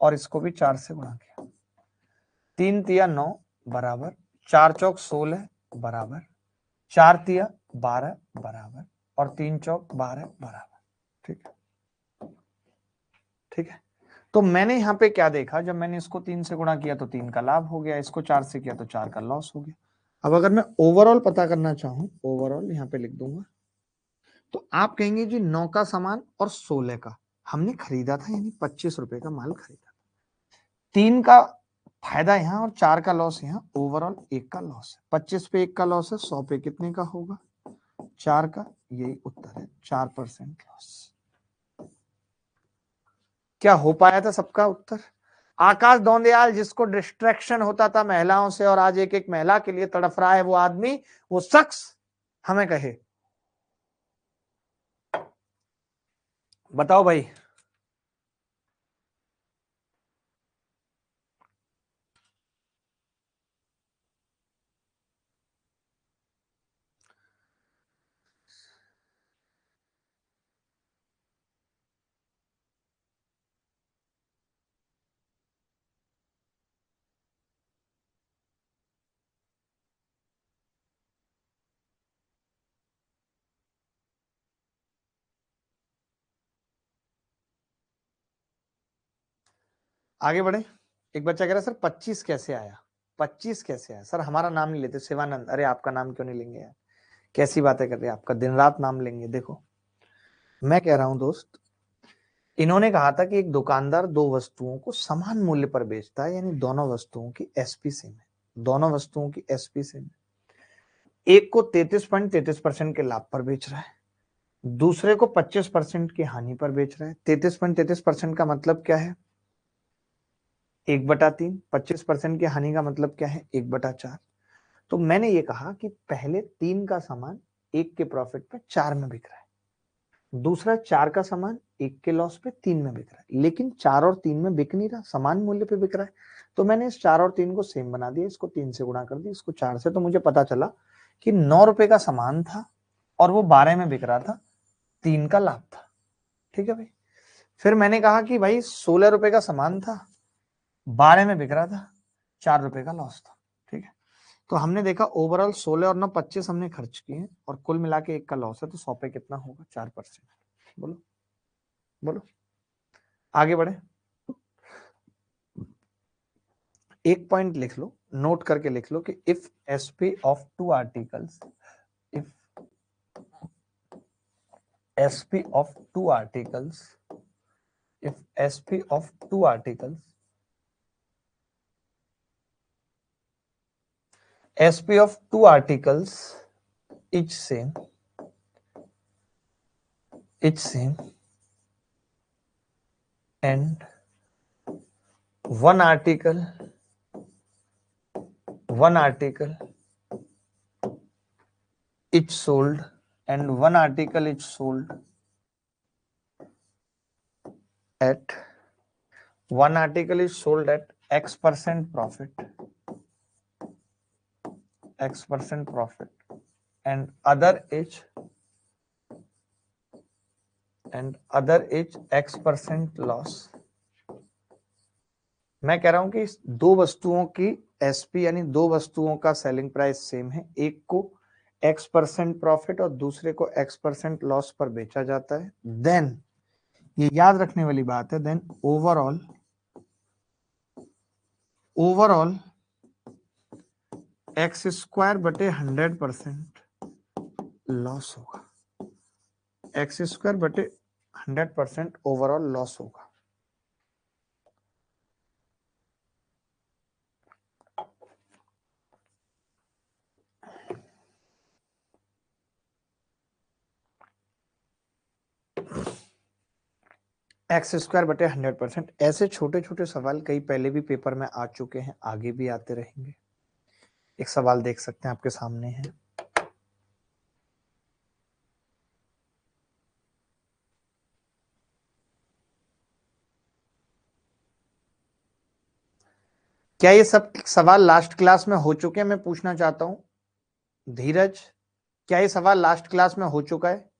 S1: और इसको भी 4 से गुणा किया। 3 तिया 9 बराबर, 4 चौक 16 बराबर, 4 तिया 12 बराबर और 3 चौक 12 बराबर। ठीक है, ठीक है। तो मैंने यहाँ पे क्या देखा, जब मैंने इसको 3 से गुणा किया तो 3 का लाभ हो गया, इसको 4 से किया तो 4 का लॉस हो गया। अब अगर मैं ओवरऑल पता करना चाहूं, ओवरऑल यहाँ पे लिख दूंगा, तो आप कहेंगे जी 9 का सामान और 16 का हमने खरीदा था, यानी 25 रुपए का माल खरीदा। 3 का फायदा यहाँ और 4 का लॉस यहाँ, ओवरऑल 1 का लॉस है। 25 पे 1 का लॉस है, 100 पे कितने का होगा, 4 का। यही उत्तर है, 4% लॉस। क्या हो पाया था सबका उत्तर? आकाश दौंदियाल, जिसको डिस्ट्रैक्शन होता था महिलाओं से और आज एक एक महिला के लिए तड़फ रहा है, वो आदमी, वो शख्स हमें कहे। बताओ भाई। आगे बढ़े। एक बच्चा कह रहा है सर 25 कैसे आया, 25 कैसे आया सर, हमारा नाम नहीं लेते शिवानंद। अरे आपका नाम क्यों नहीं लेंगे यार, कैसी बातें कर रहे हैं, आपका दिन रात नाम लेंगे। देखो मैं कह रहा हूं दोस्त, इन्होंने कहा था कि एक दुकानदार दो वस्तुओं को समान मूल्य पर बेचता है, यानी दोनों वस्तुओं की एसपी सेम है, दोनों वस्तुओं की एसपी सेम है। एक को 33.33% के लाभ पर बेच रहा है, दूसरे को 25% की हानि पर बेच रहा है। 33.33% का मतलब क्या है, 1/3। 25% की हानि का मतलब क्या है, 1/4। तो मैंने ये कहा कि पहले 3 का सामान 1 के प्रॉफिट पे 4 में बिक रहा है, दूसरा 4 का सामान 1 के लॉस पे 3 में बिक रहा है, लेकिन 4 और 3 में बिक नहीं रहा, समान मूल्य पे बिक रहा है। तो मैंने इस 4 और 3 को सेम बना दिया, इसको 3 से गुणा कर दिया, इसको 4 से। तो मुझे पता चला कि 9 रुपए का सामान था और वो 12 में बिक रहा था, 3 का लाभ था। ठीक है भाई। फिर मैंने कहा कि भाई 16 रुपए का सामान था, 12 में बिक रहा था, 4 रुपए का लॉस था। ठीक है। तो हमने देखा ओवरऑल 16 और 9 25 हमने खर्च किए और कुल मिला के 1 का लॉस है, तो 100 पे कितना होगा, 4%। बोलो बोलो। आगे बढ़े। एक पॉइंट लिख लो, नोट करके लिख लो कि if SP of two articles, if SP of two articles, if SP of two articles, SP of two articles each same, and one article each sold, and one article each sold at one article is sold at X% profit, and other is X% loss। मैं कह रहा हूं कि इस दो वस्तुओं की एसपी यानी दो वस्तुओं का सेलिंग प्राइस सेम है, एक को X% प्रॉफिट और दूसरे को X% लॉस पर बेचा जाता है। देन ये याद रखने वाली बात है, देन ओवरऑल X²/100% लॉस होगा, X²/100% ओवरऑल लॉस होगा। X²/100%। ऐसे छोटे छोटे सवाल कई पहले भी पेपर में आ चुके हैं, आगे भी आते रहेंगे। एक सवाल देख सकते हैं, आपके सामने है। क्या ये सब सवाल लास्ट क्लास में हो चुके हैं, मैं पूछना चाहता हूं। धीरज, क्या ये सवाल लास्ट क्लास में हो चुका है?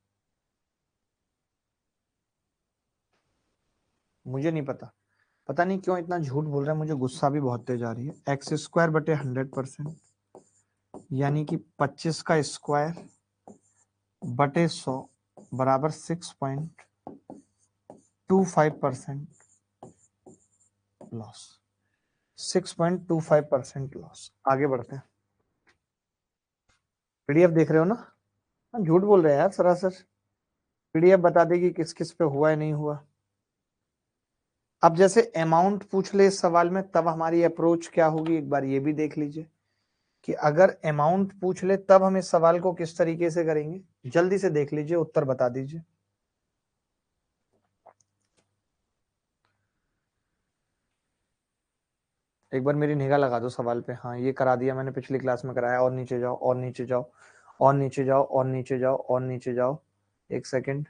S1: मुझे नहीं पता, पता नहीं क्यों इतना झूठ बोल रहा है, मुझे गुस्सा भी बहुत तेज आ रही है। X²/100% यानी कि 25 का स्क्वायर बटे 100 बराबर 6.25% लॉस, 6.25% लॉस। आगे बढ़ते हैं। पीडीएफ देख रहे हो ना? हाँ, झूठ बोल रहे हैं यार सरासर। पीडीएफ बता देगी किस किस पे हुआ है नहीं हुआ। अब जैसे अमाउंट पूछ ले इस सवाल में, तब हमारी अप्रोच क्या होगी, एक बार ये भी देख लीजिए कि अगर अमाउंट पूछ ले तब हम इस सवाल को किस तरीके से करेंगे। जल्दी से देख लीजिए, उत्तर बता दीजिए। एक बार मेरी निगाह लगा दो सवाल पे। हाँ, ये करा दिया मैंने, पिछली क्लास में कराया। और नीचे जाओ, और नीचे जाओ, और नीचे जाओ, और नीचे जाओ, और नीचे जाओ। एक सेकेंड।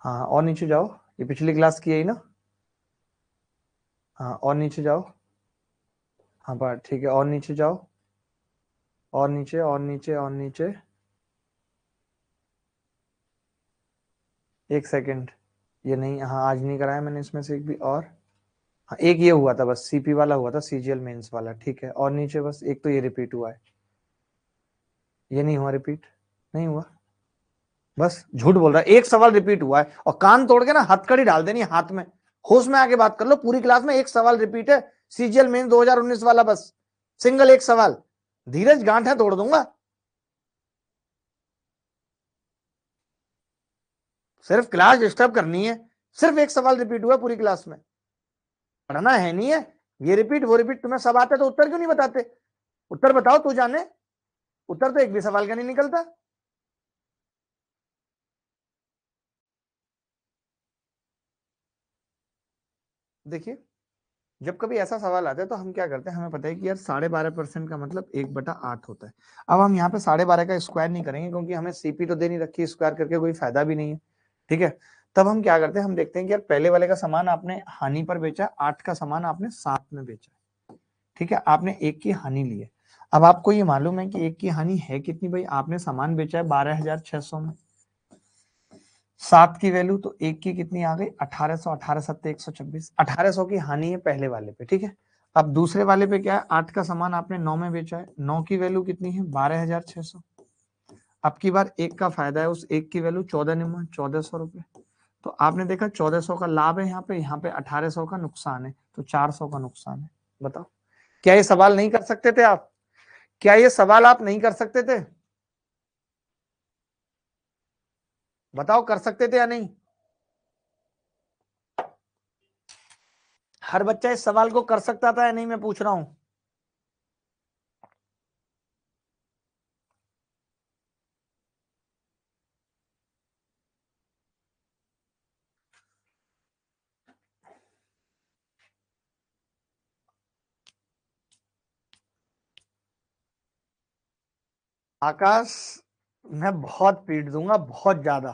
S1: हाँ, और नीचे जाओ, ये पिछली क्लास की है ना? हाँ, और नीचे जाओ। हाँ बस ठीक है, और नीचे जाओ, और नीचे, और नीचे, और नीचे। एक सेकेंड, ये नहीं, हाँ आज नहीं कराया मैंने इसमें से एक भी। और हाँ, एक ये हुआ था बस, सीपी वाला हुआ था, सीजीएल मेंस वाला। ठीक है, और नीचे बस एक तो ये रिपीट हुआ है, ये नहीं हुआ रिपीट, नहीं हुआ। बस झूठ बोल रहा है, एक सवाल रिपीट हुआ है और कान तोड़ के ना हथकड़ी डाल देनी हाथ में होश में आके बात कर लो। पूरी क्लास में एक सवाल रिपीट है, सीजीएल मेन 2019 वाला, बस सिंगल एक सवाल। धीरज गांठ है तोड़ दूंगा। सिर्फ क्लास डिस्टर्ब करनी है। सिर्फ एक सवाल रिपीट हुआ पूरी क्लास में, पढ़ना है नहीं है। ये रिपीट वो रिपीट, तुम्हें सब आते तो उत्तर क्यों नहीं बताते? उत्तर बताओ तू जाने। उत्तर तो एक भी सवाल का नहीं निकलता। देखिए, जब कभी ऐसा सवाल आता है तो हम क्या करते हैं, हमें पता है कि यार 12.5% का मतलब 1/8 होता है। अब हम यहाँ पे 12.5 का स्क्वायर नहीं करेंगे, क्योंकि हमें सीपी तो दे नहीं रखी, स्क्वायर करके कोई फायदा भी नहीं है। ठीक है, तब हम क्या करते हैं, हम देखते हैं कि यार पहले वाले का सामान आपने हानि पर बेचा, 8 का सामान आपने 7 में बेचा। ठीक है, आपने 1 की हानि ली है। अब आपको ये मालूम है कि 1 की हानि है कितनी भाई, आपने सामान बेचा है 12,600 में, 7 की वैल्यू तो 1 की कितनी आ गई 1800, 18 सत्ते 126, 1800 की हानि है पहले वाले पे। ठीक है, अब दूसरे वाले पे क्या है, 8 का सामान आपने 9 में बेचा है, 9 की वैल्यू कितनी है 12,600। अब की बार 1 का फायदा है, उस 1 की वैल्यू 14 निम्न 1400 रुपए। तो आपने देखा 1400 का लाभ है यहाँ पे 1800 का नुकसान है, तो 400 का नुकसान है। बताओ, क्या ये सवाल नहीं कर सकते थे आप? क्या ये सवाल आप नहीं कर सकते थे? बताओ, कर सकते थे या नहीं? हर बच्चा इस सवाल को कर सकता था या नहीं, मैं पूछ रहा हूं। आकाश, मैं बहुत पीट दूंगा, बहुत ज्यादा,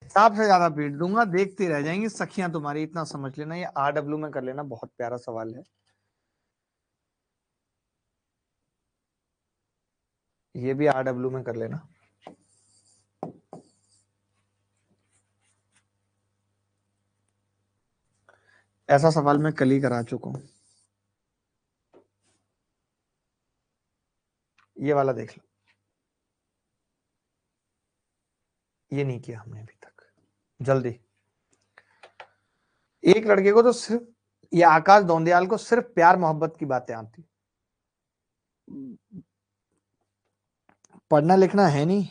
S1: हिसाब से ज्यादा पीट दूंगा, देखती रह जाएंगी सखियां तुम्हारी। इतना समझ लेना, ये RW में कर लेना, बहुत प्यारा सवाल है। ये भी RW में कर लेना। ऐसा सवाल मैं कल ही करा चुका हूं। ये वाला देख लो, ये नहीं किया हमने अभी तक। जल्दी, एक लड़के को तो सिर्फ, ये आकाश दौंदियाल को सिर्फ प्यार मोहब्बत की बातें आती, पढ़ना लिखना है नहीं।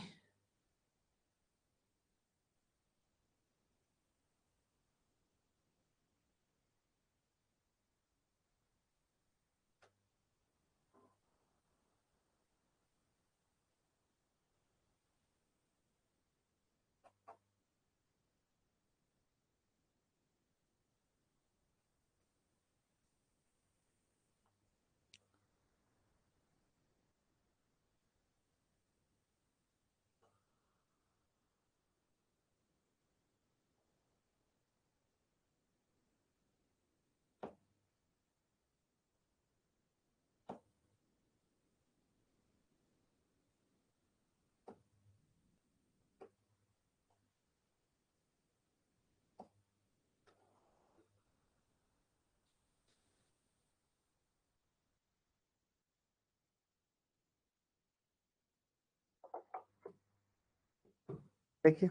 S1: देखिए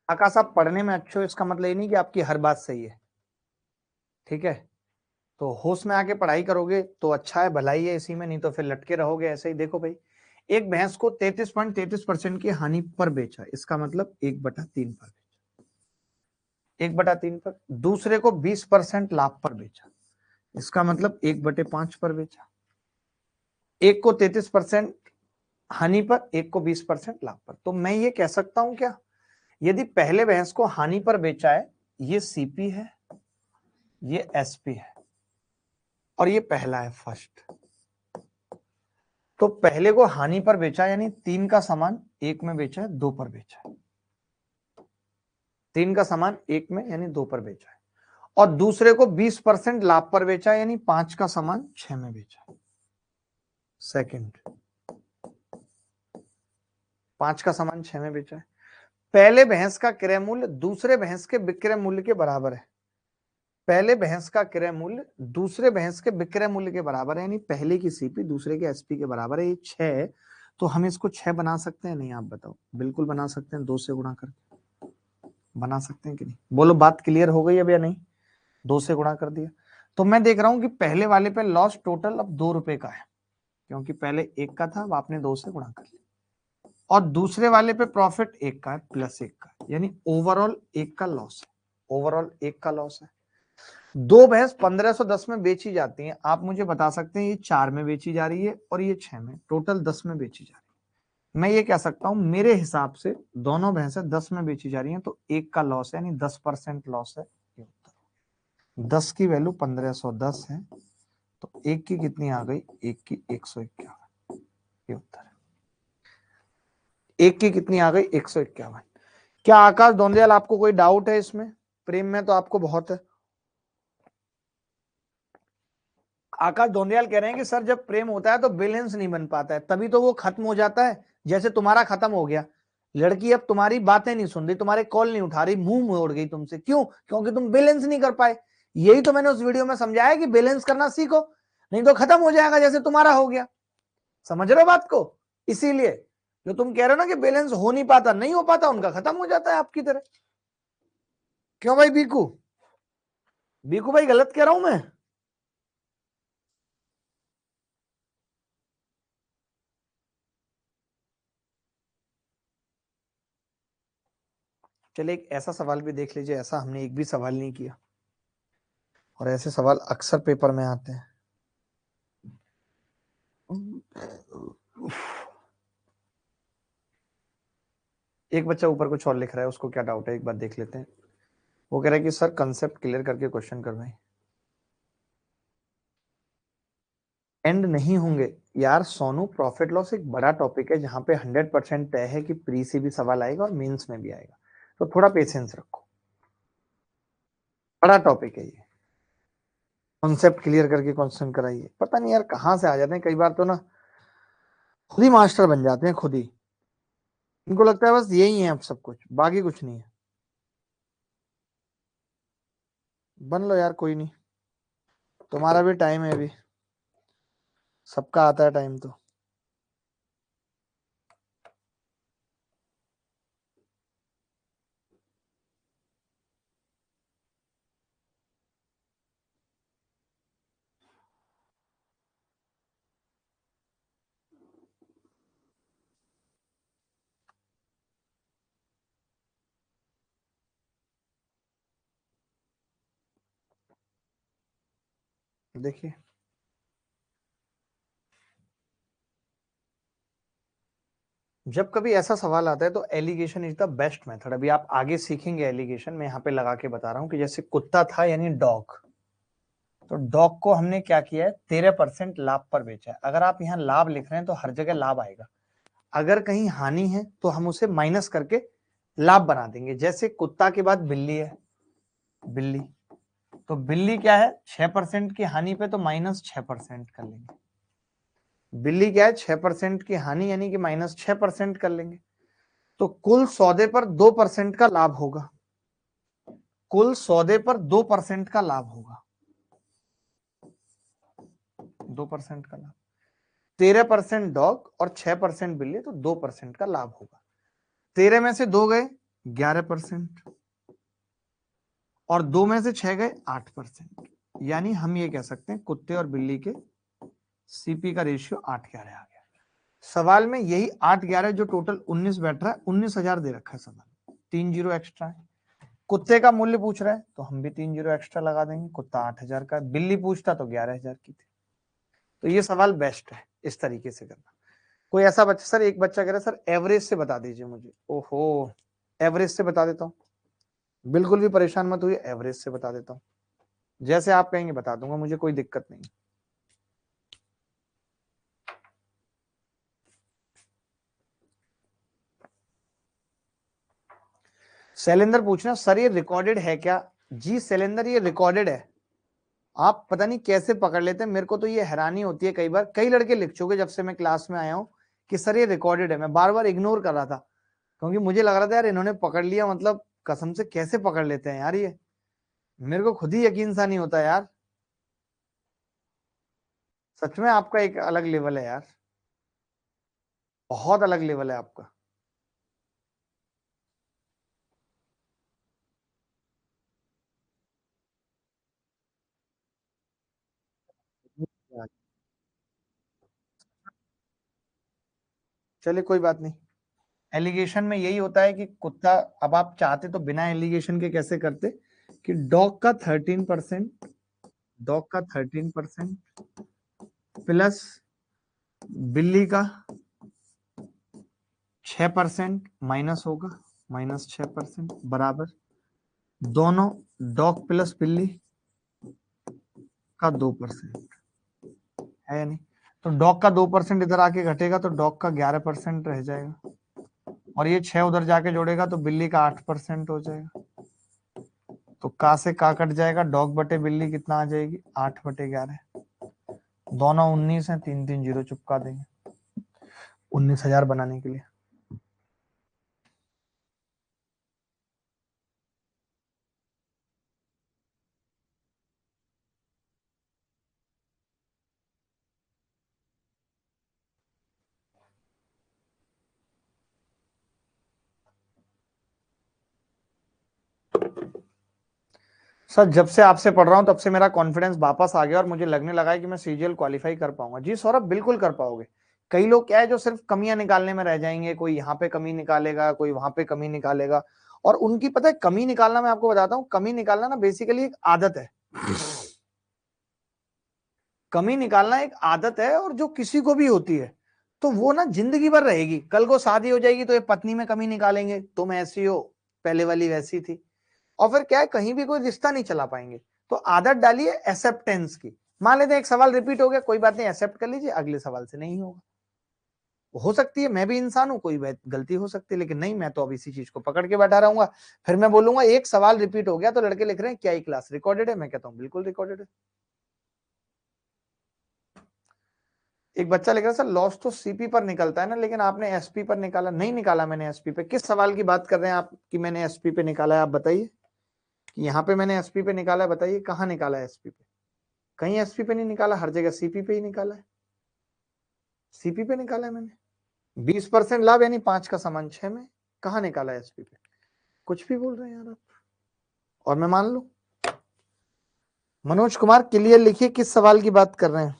S1: आकाश, आप पढ़ने में अच्छे हो इसका मतलब ये नहीं कि आपकी हर बात सही है। ठीक है, तो होश में आके पढ़ाई करोगे तो अच्छा है, भलाई है इसी में, नहीं तो फिर लटके रहोगे ऐसे ही। देखो भाई, एक भैंस को 33.33% की हानि पर बेचा, इसका मतलब 1/3 पर, 1/3 पर। दूसरे को 20% लाभ पर बेचा, इसका मतलब 1/5 पर बेचा। एक को 33% हानि पर, एक को 20% लाभ पर। तो मैं ये कह सकता हूं क्या, यदि पहले भैंस को हानि पर बेचा है, ये सीपी है, ये एसपी है, और ये पहला है फर्स्ट। तो पहले को हानि पर बेचा यानी 3 का सामान 1 में बेचा है, 2 पर बेचा है। 3 का सामान 1 में यानी 2 पर बेचा है। और दूसरे को 20% लाभ पर बेचा है, यानी 5 का सामान 6 में बेचा है। सेकंड, 5 का सामान 6 में बेचा है। पहले भैंस का क्रय मूल्य दूसरे भैंस के विक्रय मूल्य के बराबर है। पहले भैंस का क्रय मूल्य दूसरे भैंस के विक्रय मूल्य के बराबर है, यानी पहले की सीपी दूसरे के एसपी के बराबर है। ये 6, तो हम इसको 6 बना सकते हैं नहीं? आप बताओ। बिल्कुल बना सकते हैं, 2 से गुणा करके। बना सकते हैं कि नहीं, बोलो बात क्लियर हो गई अब या नहीं। 2 से गुणा कर दिया, तो मैं देख रहा हूं कि पहले वाले पे लॉस टोटल अब 2 रुपए का है, क्योंकि पहले 1 का था, अब आपने 2 से गुणा कर लिया। और दूसरे वाले पे प्रॉफिट 1 का है प्लस 1 का, यानी ओवरऑल 1 का लॉस है, ओवरऑल 1 का लॉस है। दो भैंस 1510 में बेची जाती हैं, आप मुझे बता सकते हैं ये 4 में बेची जा रही है और ये 6 में, टोटल 10 में बेची जा रही है। मैं ये कह सकता हूं मेरे हिसाब से दोनों भैंसें 10 में बेची जा रही हैं, तो 1 का लॉस है, यानी 10% लॉस है। 10 की वैल्यू 1510 है, तो 1 की कितनी आ गई, 1 की 151, ये उत्तर है। 1 की कितनी आ गई, 151। क्या आकाश धोंडियाल आपको कोई डाउट है इसमें? प्रेम में तो आपको बहुत है। आकाश धोंडियाल कह रहे हैं कि सर जब प्रेम होता है तो बैलेंस नहीं बन पाता है, तभी तो वो खत्म हो जाता है, जैसे तुम्हारा खत्म हो गया। लड़की अब तुम्हारी बातें नहीं सुन रही, तुम्हारे कॉल नहीं उठा रही, मुंह मोड़ गई तुमसे, क्यों? क्योंकि तुम बैलेंस नहीं कर पाए। यही तो मैंने उस वीडियो में समझाया कि बैलेंस करना सीखो, नहीं तो खत्म हो जाएगा जैसे तुम्हारा हो गया। समझ रहे हो बात को? इसीलिए जो तुम कह रहे हो ना कि बैलेंस हो नहीं पाता, नहीं हो पाता, उनका खत्म हो जाता है आपकी तरह। क्यों भाई बीकू? बीकू भाई गलत कह रहा हूं मैं? चलिए एक ऐसा सवाल भी देख लीजिए, ऐसा हमने एक भी सवाल नहीं किया, और ऐसे सवाल अक्सर पेपर में आते हैं। एक बच्चा ऊपर कुछ और लिख रहा है, उसको क्या डाउट है एक बार देख लेते हैं। वो कह रहा है कि सर कंसेप्ट क्लियर करके क्वेश्चन करवाएं। एंड नहीं होंगे यार सोनू, प्रॉफिट लॉस एक बड़ा टॉपिक है जहां पे 100% तय है कि प्री से भी सवाल आएगा और मेंस में भी आएगा, तो थोड़ा पेशेंस रखो, बड़ा टॉपिक है ये। कॉन्सेप्ट क्लियर करके क्वेश्चन कराइए। पता नहीं यार कहाँ से आ जाते हैं कई बार, तो ना खुद ही मास्टर बन जाते हैं खुद ही, इनको लगता है बस यही है अब सब कुछ, बाकी कुछ नहीं है। बन लो यार, कोई नहीं, तुम्हारा भी टाइम है अभी, सबका आता है टाइम तो। देखिए जब कभी ऐसा सवाल आता है तो alligation is the best method. अभी आप आगे सीखेंगे एलिगेशन, मैं यहाँ पे लगा के बता रहा हूँ कि जैसे कुत्ता था यानी डॉग, तो डॉग को हमने क्या किया है, 13% लाभ पर बेचा है। अगर आप यहाँ लाभ लिख रहे हैं तो हर जगह लाभ आएगा, अगर कहीं हानि है तो हम उसे माइनस करके लाभ बना देंगे। जैसे कुत्ता के बाद बिल्ली है, बिल्ली, तो बिल्ली क्या है, 6% की हानि पे तो -6% कर लेंगे। बिल्ली क्या है, 6% की हानि यानी कि -6% कर लेंगे, तो कुल सौदे पर 2% का लाभ होगा, कुल सौदे पर 2% का लाभ होगा, 2% का लाभ। 13% डॉग और 6% बिल्ली, तो 2% का लाभ होगा। 13 में से 2 गए 11%, और 2 में से 6 गए 8%, यानी हम ये कह सकते हैं कुत्ते और बिल्ली के सीपी का रेशियो 8:11 आ गया। सवाल में यही 8:11 जो टोटल 19 बैठ रहा है, 19,000 दे रखा है सवाल, 3 जीरो एक्स्ट्रा है। कुत्ते का मूल्य पूछ रहा है तो हम भी 3 जीरो एक्स्ट्रा लगा देंगे, कुत्ता 8,000 का, बिल्ली पूछता तो 11,000 की थी। तो ये सवाल बेस्ट है इस तरीके से करना। कोई ऐसा बच्चा, सर एक बच्चा कह रहा है सर एवरेज से बता दीजिए मुझे, ओहो एवरेज से बता देता हूँ, बिल्कुल भी परेशान मत हुई, एवरेज से बता देता हूँ, जैसे आप कहेंगे बता दूंगा, मुझे कोई दिक्कत नहीं। शैलेंद्र पूछना सर ये रिकॉर्डेड है क्या? जी शैलेंद्र ये रिकॉर्डेड है, आप पता नहीं कैसे पकड़ लेते हैं, मेरे को तो ये हैरानी होती है कई बार, कई लड़के लिख चुके जब से मैं क्लास में आया हूँ कि सर ये रिकॉर्डेड है, मैं बार बार इग्नोर कर रहा था क्योंकि मुझे लग रहा था यार इन्होंने पकड़ लिया, मतलब कसम से कैसे पकड़ लेते हैं यार ये, मेरे को खुद ही यकीन सा नहीं होता यार। सच में आपका एक अलग लेवल है यार, बहुत अलग लेवल है आपका। चलिए कोई बात नहीं। एलिगेशन में यही होता है कि कुत्ता, अब आप चाहते तो बिना एलिगेशन के कैसे करते कि डॉग का 13%, डॉग का 13% प्लस बिल्ली का 6% माइनस होगा, -6% बराबर दोनों डॉग प्लस बिल्ली का 2% है या नहीं। तो डॉग का 2% इधर आके घटेगा तो डॉग का 11% रह जाएगा, और ये 6 उधर जाके जोड़ेगा तो बिल्ली का 8% हो जाएगा। तो का से का कट जाएगा, डॉग बटे बिल्ली कितना आ जाएगी, 8/11। दोनों 19 है, 3 0 चुपका देंगे 19,000 बनाने के लिए। सर जब से आपसे पढ़ रहा हूं तब से मेरा कॉन्फिडेंस वापस आ गया और मुझे लगने लगा है कि मैं सीजीएल क्वालिफाई कर पाऊंगा। जी सौरभ, बिल्कुल कर पाओगे। कई लोग क्या है जो सिर्फ कमियां निकालने में रह जाएंगे, कोई यहाँ पे कमी निकालेगा, कोई वहां पे कमी निकालेगा, और उनकी पता है कमी निकालना, मैं आपको बताता हूँ, कमी निकालना ना बेसिकली एक आदत है। कमी निकालना एक आदत है, और जो किसी को भी होती है तो वो ना जिंदगी भर रहेगी। कल को शादी हो जाएगी तो ये पत्नी में कमी निकालेंगे, तुम ऐसी हो, पहले वाली वैसी थी, और फिर क्या है कहीं भी कोई रिश्ता नहीं चला पाएंगे। तो आदत डालिए एक्सेप्टेंस की। मान लेते हैं एक सवाल रिपीट हो गया, कोई बात नहीं, एक्सेप्ट कर लीजिए, अगले सवाल से नहीं होगा। हो सकती है मैं भी इंसान हूं, कोई गलती हो सकती है, लेकिन नहीं, मैं तो अब इसी चीज को पकड़ के बैठा रहूंगा। फिर मैं बोलूंगा एक सवाल रिपीट हो गया तो लड़के लिख रहे हैं क्या ही क्लास रिकॉर्डेड है, मैं कहता हूं बिल्कुल रिकॉर्डेड है। एक बच्चा लिख रहा है सर लॉस तो सीपी पर निकलता है ना, लेकिन आपने एसपी पर निकाला। नहीं निकाला मैंने एसपी पे। किस सवाल की बात कर रहे हैं आप कि मैंने एसपी पे निकाला है, आप बताइए। यहाँ पे मैंने एसपी पे निकाला है, बताइए कहाँ निकाला है एसपी पे। कहीं एसपी पे नहीं निकाला, हर जगह सीपी पे ही निकाला है। सीपी पे निकाला है मैंने। 20% लाभ यानी 5 का सामान 6 में, कहाँ निकाला है एसपी पे। कुछ भी बोल रहे हैं यार आप, और मैं मान लू। मनोज कुमार क्लियर लिखिए किस सवाल की बात कर रहे हैं।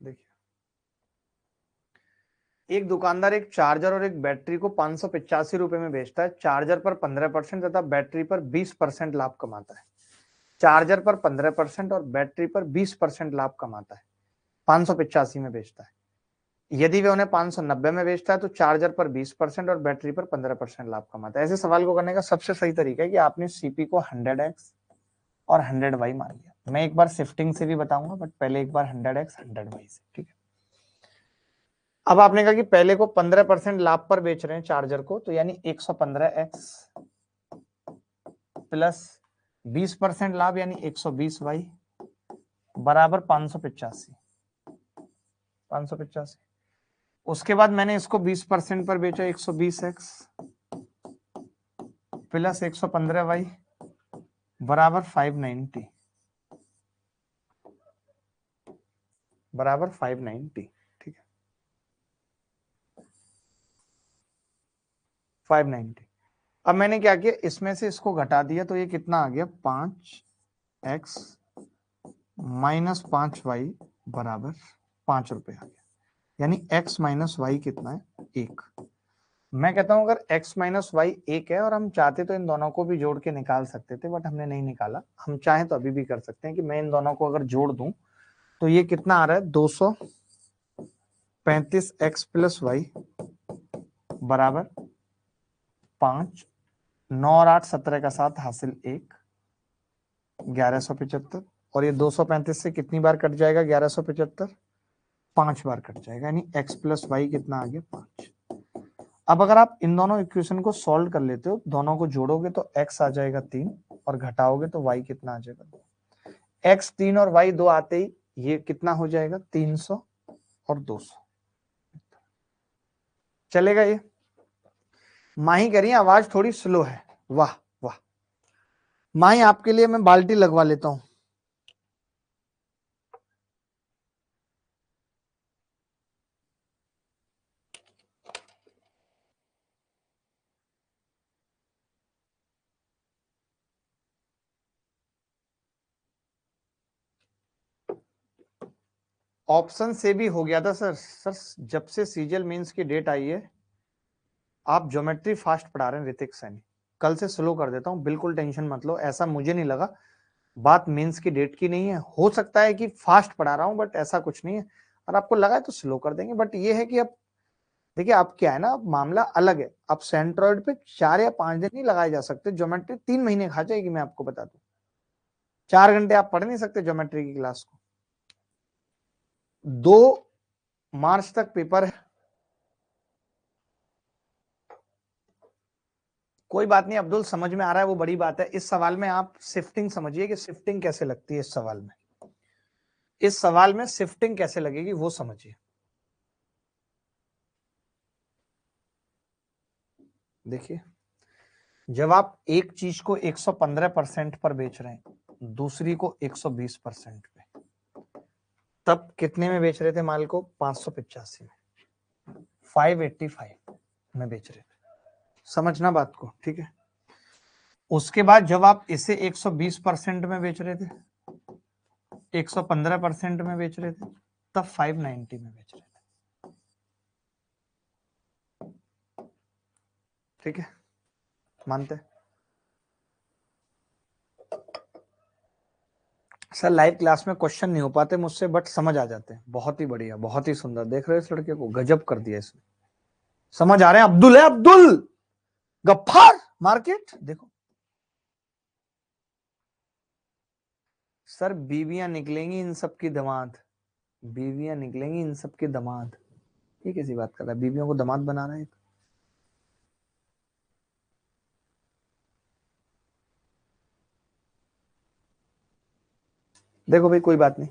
S1: देखिए, एक दुकानदार एक चार्जर और एक बैटरी को 585 रुपए में बेचता है। चार्जर पर 15% तथा बैटरी पर 20% लाभ कमाता है। चार्जर पर 15% और बैटरी पर 20% लाभ कमाता है, 585 में बेचता है। यदि वे उन्हें 590 में बेचता है तो चार्जर पर 20% और बैटरी पर 15% लाभ कमाता है। ऐसे सवाल को करने का सबसे सही तरीका है कि आपने सीपी को 100x और 100y मान लिया। मैं एक बार शिफ्टिंग से भी बताऊंगा, बट पहले एक बार 100x 100y से, ठीक है। अब आपने कहा कि पहले को 15% लाभ पर बेच रहे हैं चार्जर को, तो यानी 115x प्लस 20% लाभ यानी 120y बराबर 585। उसके बाद मैंने इसको 20% पर बेचा, 120x प्लस 115y बराबर 590 बराबर 590, ठीक है 590। अब मैंने क्या किया, इसमें से इसको घटा दिया तो ये कितना आ गया, 5x माइनस 5y बराबर 5 रुपए आ गया। यानी x माइनस वाई कितना है, 1। मैं कहता हूं अगर x माइनस वाई 1 है और हम चाहते तो इन दोनों को भी जोड़ के निकाल सकते थे, बट हमने नहीं निकाला। हम चाहें तो अभी भी कर सकते हैं कि मैं इन दोनों को अगर जोड़ दूं तो ये कितना आ रहा है, 235x प्लस वाई बराबर 5। 9 और 8 17 का 7 हासिल 1, 1175। और ये 235 से कितनी बार कट जाएगा, 1175 5 बार कट जाएगा, यानी x प्लस वाई कितना आ गया, 5। अब अगर आप इन दोनों इक्वेशन को सॉल्व कर लेते हो, दोनों को जोड़ोगे तो x आ जाएगा 3 और घटाओगे तो y कितना आ जाएगा, x 3 और y 2 आते ही ये कितना हो जाएगा 300 और 200। चलेगा ये? माही कह रही है आवाज थोड़ी स्लो है। वाह वाह माही, आपके लिए मैं बाल्टी लगवा लेता हूं। ऑप्शन से भी हो गया था सर। सर जब से सीजीएल मेंस की डेट आई है, आप ज्योमेट्री फास्ट पढ़ा रहे हैं ऋतिक सैनी, कल से स्लो कर देता हूं, बिल्कुल टेंशन मत लो। ऐसा मुझे नहीं लगा, बात मेंस की डेट की नहीं है, हो सकता है कि फास्ट पढ़ा रहा हूं बट ऐसा कुछ नहीं है। और आपको लगा है तो स्लो कर देंगे, बट ये है कि अब देखिए अब क्या है ना, अब मामला अलग है। अब सेंट्रॉइड पे 4 या 5 दिन नहीं लगाए जा सकते, ज्योमेट्री 3 महीने खा जाएगी, मैं आपको बता दूं। 4 घंटे आप पढ़ नहीं सकते ज्योमेट्री की क्लास को। 2 मार्च तक पेपर है, कोई बात नहीं अब्दुल, समझ में आ रहा है वो बड़ी बात है। इस सवाल में आप शिफ्टिंग समझिए कि शिफ्टिंग कैसे लगती है। इस सवाल में, इस सवाल में शिफ्टिंग कैसे लगेगी वो समझिए। देखिए जब आप एक चीज को 115% पर बेच रहे हैं, दूसरी को 120% पे, तब कितने में बेच रहे थे माल को? 585 में, 585 में बेच रहे थे। समझना बात को, ठीक है। उसके बाद जब आप इसे 120% में बेच रहे थे, 115% में बेच रहे थे, तब 590 में बेच रहे थे। ठीक है, मानते हैं? सर लाइव क्लास में क्वेश्चन नहीं हो पाते मुझसे, बट समझ आ जाते हैं। बहुत ही बढ़िया, बहुत ही सुंदर। देख रहे हो इस लड़के को, गजब कर दिया इसने। समझ आ रहे हैं? अब्दुल है, अब्दुल गफ्फार मार्केट। देखो सर, बीवियां निकलेंगी इन सब की दामाद, बीवियां निकलेंगी इन सब की दामाद। ये कैसी बात कर रहा है, बीवियों को दामाद बना रहा है? देखो भाई कोई बात नहीं,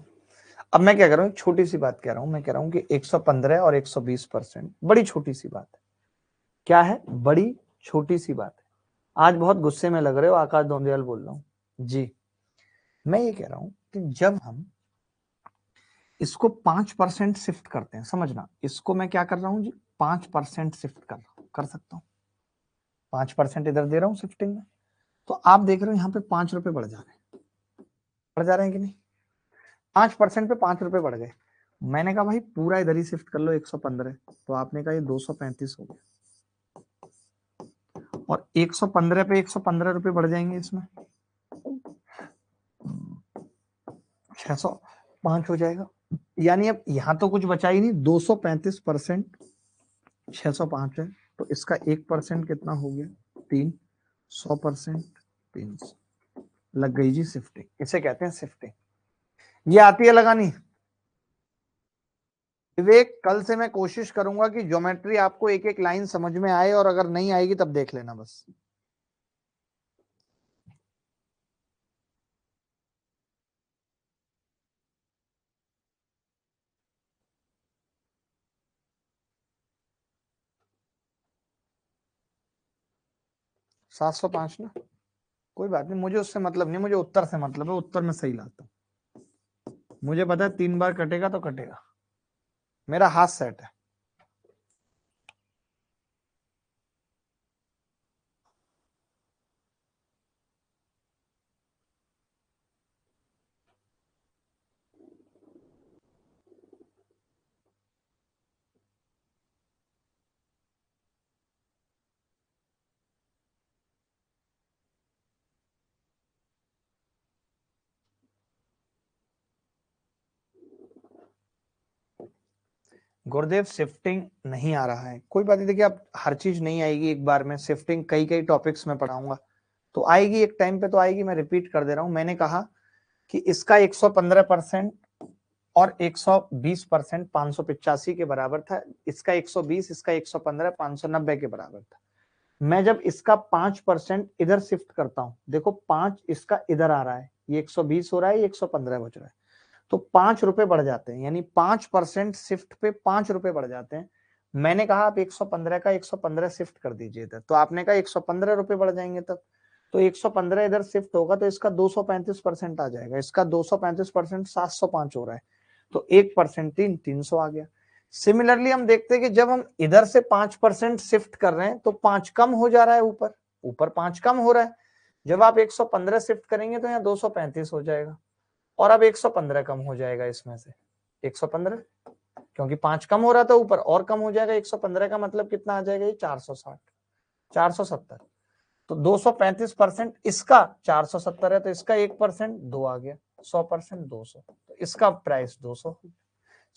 S1: अब मैं क्या कर रहा हूँ, छोटी सी बात कह रहा हूँ। मैं कह रहा हूँ कि 115 और 120%, बड़ी छोटी सी बात है। क्या है? बड़ी छोटी सी बात है। आज बहुत गुस्से में लग रहे हो, आकाश दोंदियाल बोल रहा हूँ जी। मैं ये कह रहा हूं कि जब हम इसको 5% शिफ्ट करते हैं, समझना, इसको मैं क्या कर रहा हूं जी, 5% शिफ्ट कर रहा हूं, कर सकता हूं। 5% इधर दे रहा हूं शिफ्टिंग में, तो आप देख रहे हो यहाँ पे 5 रुपए बढ़ जा रहे हैं, बढ़ जा रहे हैं कि नहीं? 5% पे 5 रुपए बढ़ गए। मैंने कहा भाई पूरा इधर ही शिफ्ट कर लो 115, तो आपने कहा ये 235 हो गया, और 115 पे 115 रुपए बढ़ जाएंगे, इसमें 605 हो जाएगा। यानी अब यहां तो कुछ बचा ही नहीं, 235% 605 है, तो इसका 1% कितना हो गया? 3। 100% 300, लग गई जी शिफ्टिंग। इसे कहते हैं शिफ्टिंग। ये आती है लगानी? विवेक कल से मैं कोशिश करूंगा कि ज्योमेट्री आपको एक एक लाइन समझ में आए, और अगर नहीं आएगी तब देख लेना बस। सात सौ पांच ना, कोई बात नहीं, मुझे उससे मतलब नहीं, मुझे उत्तर से मतलब है, उत्तर में सही लाता हूं। मुझे पता है 3 बार कटेगा तो कटेगा, मेरा हाथ सेट है। गुरुदेव शिफ्टिंग नहीं आ रहा है, कोई बात नहीं। देखिए अब हर चीज नहीं आएगी एक बार में, शिफ्टिंग कई कई टॉपिक्स में पढ़ाऊंगा, तो आएगी एक टाइम पे तो आएगी। मैं रिपीट कर दे रहा हूं, मैंने कहा कि इसका 115% और 120% 585 के बराबर था। इसका 120, इसका 115 590 के बराबर था। मैं जब इसका 5% इधर शिफ्ट करता हूं, देखो 5 इसका इधर आ रहा है, ये 120 हो रहा है, ये 115 बच रहा है, तो 5 रुपए बढ़ जाते हैं, यानी 5% शिफ्ट पे 5 रुपए बढ़ जाते हैं। मैंने कहा आप 115 का 115 शिफ्ट कर दीजिए इधर, तो आपने कहा 115 रुपए बढ़ जाएंगे तब, तो 115 इधर शिफ्ट होगा तो इसका 235% आ जाएगा, इसका 235% 705 हो रहा है, तो 1% 300 आ गया। सिमिलरली हम देखते हैं कि जब हम इधर से 5% शिफ्ट कर रहे हैं तो 5 कम हो जा रहा है, ऊपर ऊपर 5 कम हो रहा है। जब आप 115 शिफ्ट करेंगे तो यहाँ 235 हो जाएगा, और अब 115 कम हो जाएगा इसमें से 115, क्योंकि 5 कम हो रहा था ऊपर, और कम हो जाएगा 115 का मतलब कितना आ जाएगा, ये 460 470, तो 235% इसका 470 है, तो इसका 1% 2 आ गया, 100% 200, तो इसका प्राइस 200।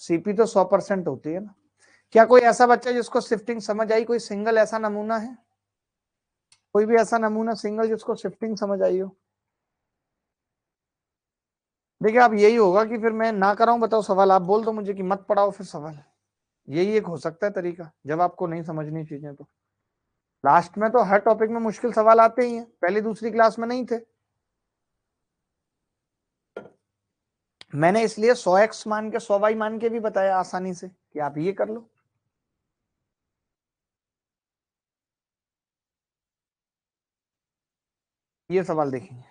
S1: सीपी तो 100% होती है ना। क्या कोई ऐसा बच्चा जिसको शिफ्टिंग समझ आई, कोई सिंगल ऐसा नमूना है, कोई भी ऐसा नमूना सिंगल जिसको शिफ्टिंग समझ आई हो? देखिए अब यही होगा कि फिर मैं ना कराऊं, बताओ सवाल, आप बोल दो मुझे कि मत पढ़ाओ फिर सवाल, यही एक हो सकता है तरीका जब आपको नहीं समझनी चीजें। तो लास्ट में तो हर टॉपिक में मुश्किल सवाल आते ही हैं, पहली दूसरी क्लास में नहीं थे। मैंने इसलिए 100x मान के 100y मान के भी बताया आसानी से कि आप ये कर लो। ये सवाल देखेंगे,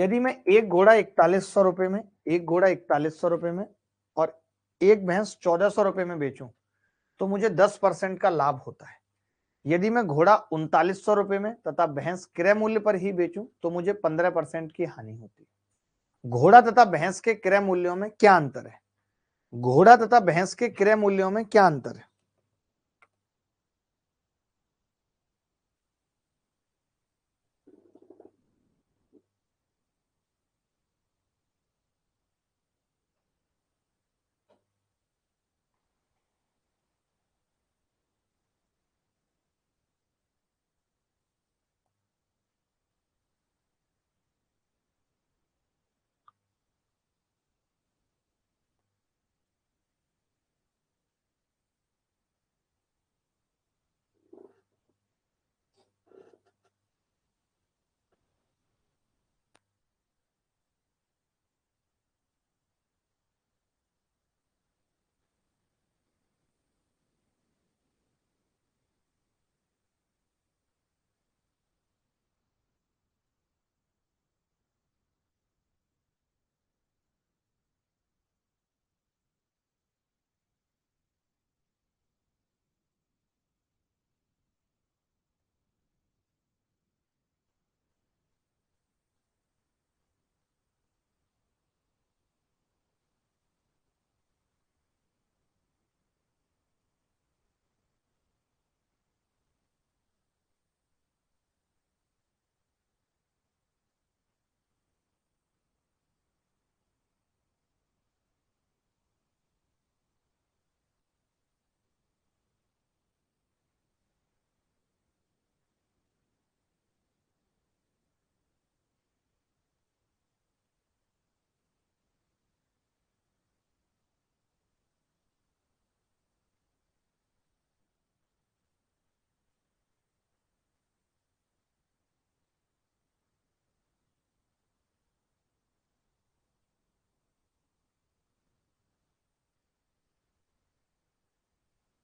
S1: यदि मैं एक घोड़ा 4100 रुपए में, एक घोड़ा 4100 रुपए में और एक भैंस 1400 रुपए में बेचूं तो मुझे 10% का लाभ होता है। यदि मैं घोड़ा 3900 रुपए में तथा भैंस क्रय मूल्य पर ही बेचूं तो मुझे 15% की हानि होती है। घोड़ा तथा भैंस के क्रय मूल्यों में क्या अंतर है? घोड़ा तथा भैंस के क्रय मूल्यों में क्या अंतर है?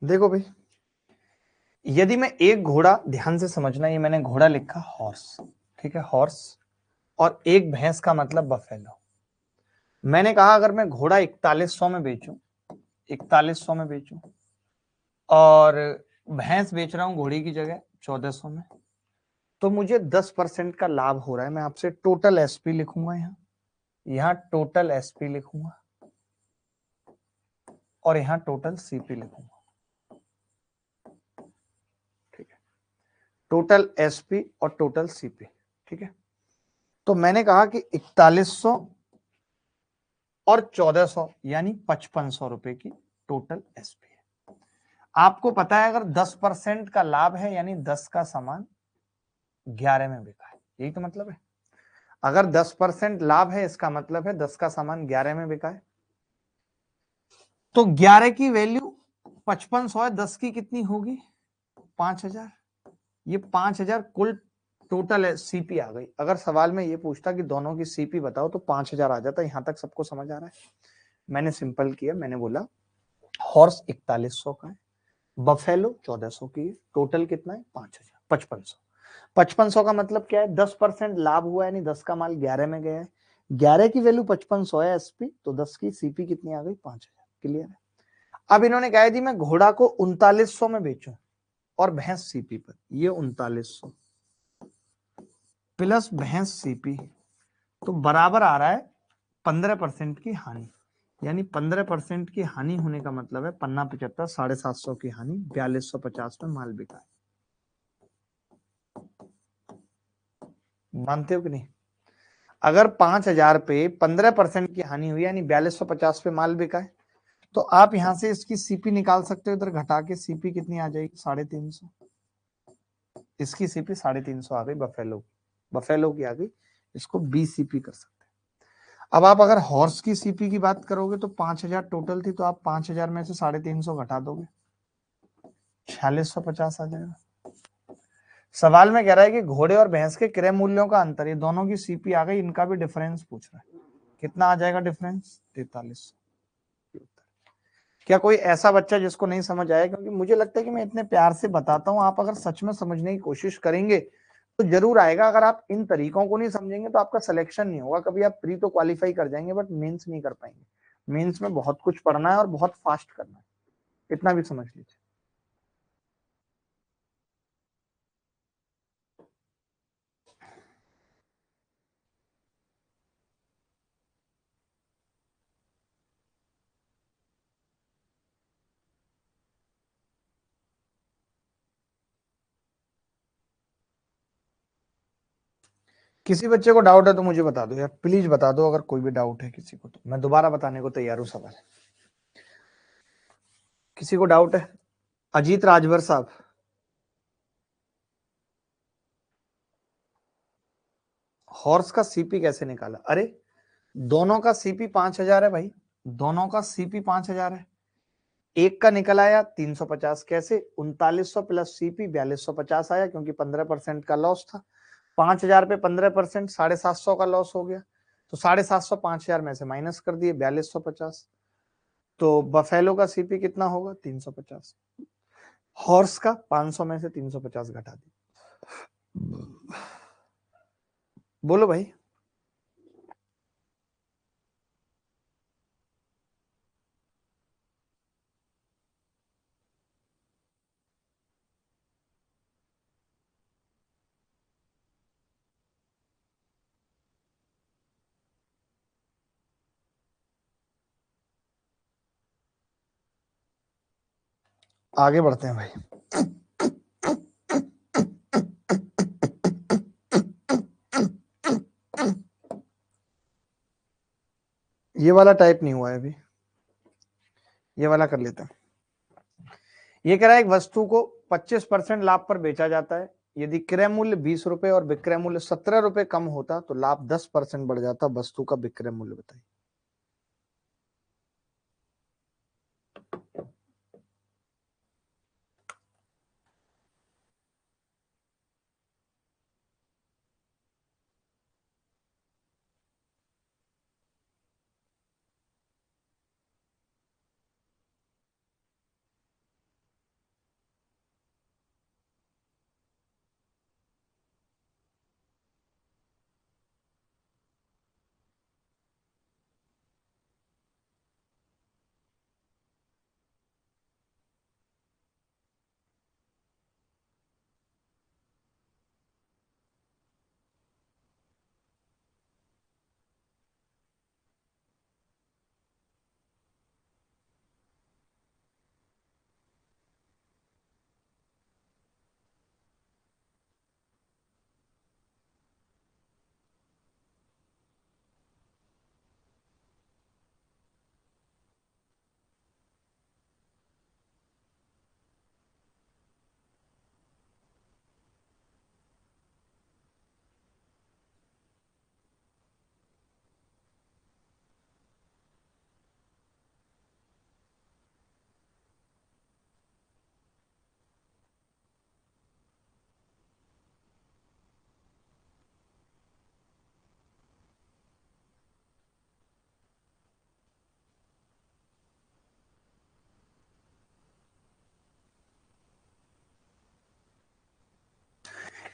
S1: देखो भाई, यदि मैं एक घोड़ा, ध्यान से समझना, ये मैंने घोड़ा लिखा हॉर्स, ठीक है, हॉर्स, और एक भैंस का मतलब बफेलो। मैंने कहा अगर मैं घोड़ा 4100 में बेचूं, 4100 में बेचूं और भैंस बेच रहा हूं घोड़ी की जगह 1400 में, तो मुझे 10% का लाभ हो रहा है। मैं आपसे टोटल एसपी लिखूंगा, यहाँ टोटल एसपी लिखूंगा और यहाँ टोटल सीपी लिखूंगा, ठीक है, टोटल एसपी और टोटल सीपी, ठीक है। तो मैंने कहा कि 4100 और 1400 यानी 5500 रुपए की टोटल एसपी है। आपको पता है अगर 10% का लाभ है यानी 10 का सामान 11 में बिका है, यही तो मतलब है। अगर 10% लाभ है इसका मतलब है 10 का सामान 11 में बिका है। तो 11 की वैल्यू 5500 है, 10 की कितनी होगी 5000। ये 5000 कुल टोटल है, सीपी आ गई। अगर सवाल में ये पूछता कि दोनों की सीपी बताओ तो 5000 आ जाता। यहां तक सबको समझ आ रहा है। मैंने सिंपल किया, मैंने बोला हॉर्स 4100 का है, बफेलो 1400 की है, टोटल कितना है 5000, 5500। 5500 का मतलब क्या है 10% लाभ हुआ, यानी 10 का माल 11 में गया है। 11 की वैल्यू 5500 है एसपी, तो 10 की सीपी कितनी आ गई 5000। क्लियर है। अब इन्होंने कहा जी मैं घोड़ा को 3900 में बेचूं और भैंस सीपी पर, ये 3900 प्लस भैंस सीपी, तो बराबर आ रहा है 15% की हानि। यानी 15% की हानि होने का मतलब है पन्ना 75 750 की हानि, 4250 में माल बिका है। मानते हो कि नहीं? अगर 5000 पे 15% की हानि हुई यानी 4250 पे माल बिका है, तो आप यहां से इसकी सीपी निकाल सकते हो। इधर घटा के सीपी कितनी आ जाएगी 350। इसकी सीपी 350 आ गई बफेलो, बफेलो की आ गई। इसको बीसीपी कर सकते हैं। अब आप अगर हॉर्स की सीपी की बात करोगे तो 5000 टोटल थी, तो आप 5000 में से 350 घटा दोगे, 4650 आ जाएगा। सवाल में कह रहा है कि घोड़े और भैंस के क्रय मूल्यों का अंतर, ये दोनों की सीपी आ गई, इनका भी डिफरेंस पूछ रहा है। कितना आ जाएगा डिफरेंस 4300। क्या कोई ऐसा बच्चा जिसको नहीं समझ आया? क्योंकि मुझे लगता है कि मैं इतने प्यार से बताता हूं, आप अगर सच में समझने की कोशिश करेंगे तो जरूर आएगा। अगर आप इन तरीकों को नहीं समझेंगे तो आपका सिलेक्शन नहीं होगा कभी। आप प्री तो क्वालिफाई कर जाएंगे बट मेंस नहीं कर पाएंगे। मेंस में बहुत कुछ पढ़ना है और बहुत फास्ट करना है, इतना भी समझ लीजिए। किसी बच्चे को डाउट है तो मुझे बता दो यार, प्लीज बता दो। अगर कोई भी डाउट है किसी को तो मैं दोबारा बताने को तैयार हूं सवाल। किसी को डाउट है? अजीत राजभर साहब, हॉर्स का सीपी कैसे निकाला? अरे दोनों का सीपी 5000 है भाई, दोनों का सीपी 5000 है। एक का निकल आया 350। कैसे? 3900 प्लस सीपी 4250 आया, क्योंकि 15% का लॉस था। 5000 पे 15% 750 का लॉस हो गया, तो 750 5000 में से माइनस कर दिए 4250। तो बफेलो का सीपी कितना होगा 350। हॉर्स का 500 में से 350 घटा दी। बोलो भाई। आगे बढ़ते हैं भाई। ये वाला टाइप नहीं हुआ है अभी, ये वाला कर लेते हैं। ये कह रहा है एक वस्तु को 25% लाभ पर बेचा जाता है। यदि क्रय मूल्य 20 रुपए और विक्रय मूल्य 17 रुपए कम होता तो लाभ 10% बढ़ जाता। वस्तु का विक्रय मूल्य बताइए।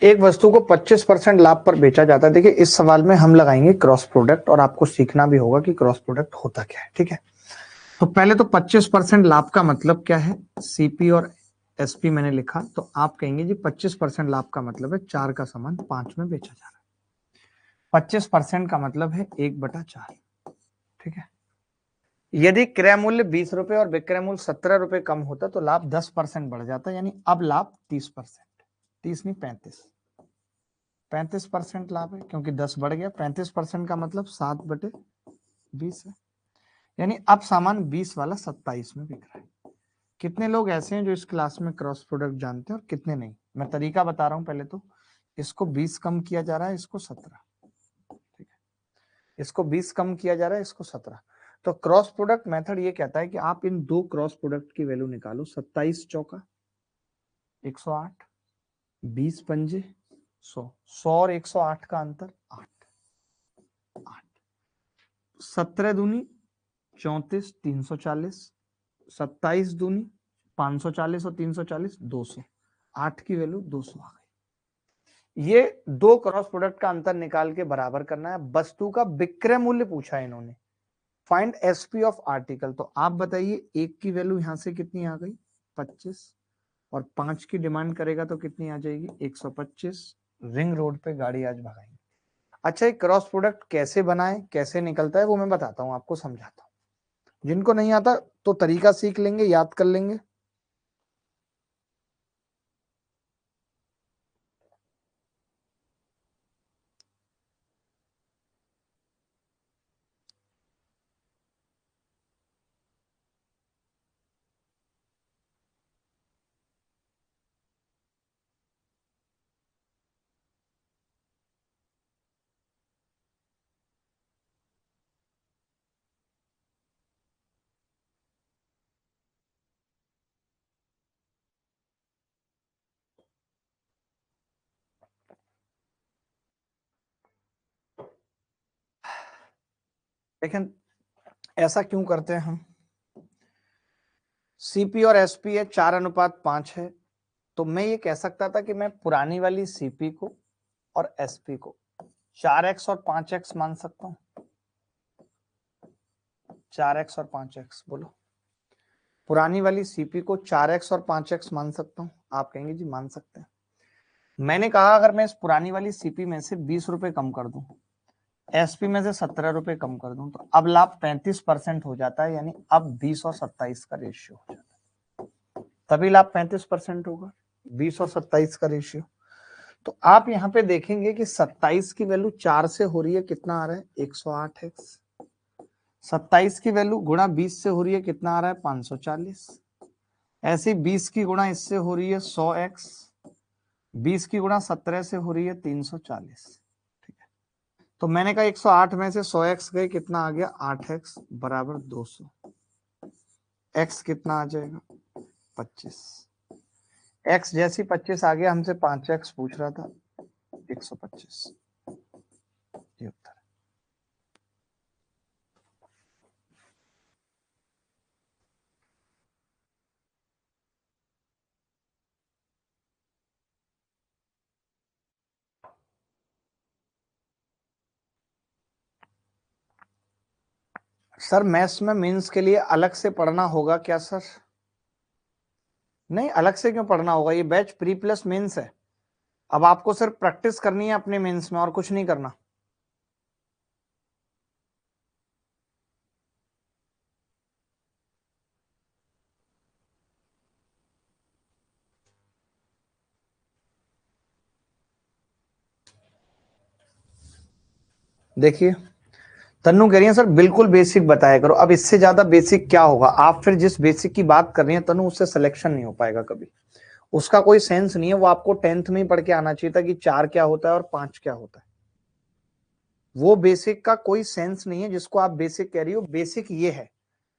S1: एक वस्तु को 25% लाभ पर बेचा जाता है। देखिए इस सवाल में हम लगाएंगे क्रॉस प्रोडक्ट, और आपको सीखना भी होगा कि क्रॉस प्रोडक्ट होता क्या है। ठीक है, तो पहले तो 25% लाभ का मतलब क्या है, सीपी और एसपी मैंने लिखा, तो आप कहेंगे जी 25% लाभ का मतलब है 4 का सामान 5 में बेचा जा रहा है। 25% का मतलब है 1/4। ठीक है, यदि क्रय मूल्य 20 रुपए और विक्रय मूल्य 17 रुपए कम होता तो लाभ 10% बढ़ जाता, यानी अब लाभ 30%, 30 नहीं 35% लाभ है, क्योंकि 10 बढ़ गया। 35% का मतलब 7/20 है, यानी अब सामान 20 वाला 27 में बिक रहा है। कितने लोग ऐसे हैं जो इस क्लास में क्रॉस प्रोडक्ट जानते हैं और कितने नहीं? मैं तरीका बता रहा हूं। पहले तो इसको 20 कम किया जा रहा है, इसको 17। ठीक है, इसको 20 कम किया जा रहा है, इसको 17। तो क्रॉस प्रोडक्ट मेथड ये कहता है कि आप इन दो क्रॉस प्रोडक्ट की वैल्यू निकालो। 27 चौका 108, 20 पंजे 100, 100 और 108 का अंतर 8, 17 दूनी 34, 340, 27 दूनी 540 और 340 200, 8 की वैल्यू 200 आ गई। ये दो क्रॉस प्रोडक्ट का अंतर निकाल के बराबर करना है। वस्तु का विक्रय मूल्य पूछा है इन्होंने, फाइंड एसपी ऑफ आर्टिकल। तो आप बताइए एक की वैल्यू यहां से कितनी आ गई 25, और 5 की डिमांड करेगा तो कितनी आ जाएगी 125। रिंग रोड पे गाड़ी आज भगाएंगे। अच्छा, एक क्रॉस प्रोडक्ट कैसे बनाए, कैसे निकलता है वो मैं बताता हूं, आपको समझाता हूं। जिनको नहीं आता तो तरीका सीख लेंगे, याद कर लेंगे। लेकिन ऐसा क्यों करते हैं हम? सीपी और एसपी है 4:5 है, तो मैं ये कह सकता था कि मैं पुरानी वाली सीपी को और एसपी को 4x और 5x मान सकता हूं। 4x और 5x बोलो। पुरानी वाली सीपी को 4x और 5x मान सकता हूं? आप कहेंगे जी मान सकते हैं। मैंने कहा अगर मैं इस पुरानी वाली सीपी में से 20 रुपए कम कर दूं, एसपी में से 17 रुपए कम कर दूं, तो अब लाभ 35% हो जाता है, यानी अब 20 और 27 का रेशियो हो जाता है, तभी लाभ 35% होगा। 20 और 27 का रेशियो। तो आप यहाँ पे देखेंगे कि 27 की वैल्यू 4 से हो रही है, कितना आ रहा है 108x। 27 की वैल्यू गुणा 20 से हो रही है, कितना आ रहा है 540। ऐसे 20 की गुणा इससे हो रही है 100x, 20 की गुणा 17 से हो रही है 340। ठीक है, तो मैंने कहा 108 में से 100x गए, कितना आ गया 8x बराबर 200। x कितना आ जाएगा 25। x जैसी 25 आ गया, हमसे 5x पूछ रहा था, 125। ये उत्तर है। सर मैथ्स में मेंस के लिए अलग से पढ़ना होगा क्या सर? नहीं, अलग से क्यों पढ़ना होगा, ये बैच प्री प्लस मेंस है। अब आपको सिर्फ प्रैक्टिस करनी है अपने मेंस में, और कुछ नहीं करना। देखिए तन्नू कह रही है सर बिल्कुल बेसिक बताया करो। अब इससे ज्यादा बेसिक क्या होगा? आप फिर जिस बेसिक की बात कर रही हैं तन्नू, उससे सिलेक्शन नहीं हो पाएगा कभी। उसका कोई सेंस नहीं है। वो आपको 10th में ही पढ़ के आना चाहिए था कि 4 क्या होता है और 5 क्या होता है। वो बेसिक का कोई सेंस नहीं है जिसको आप बेसिक कह रही हो। बेसिक ये है,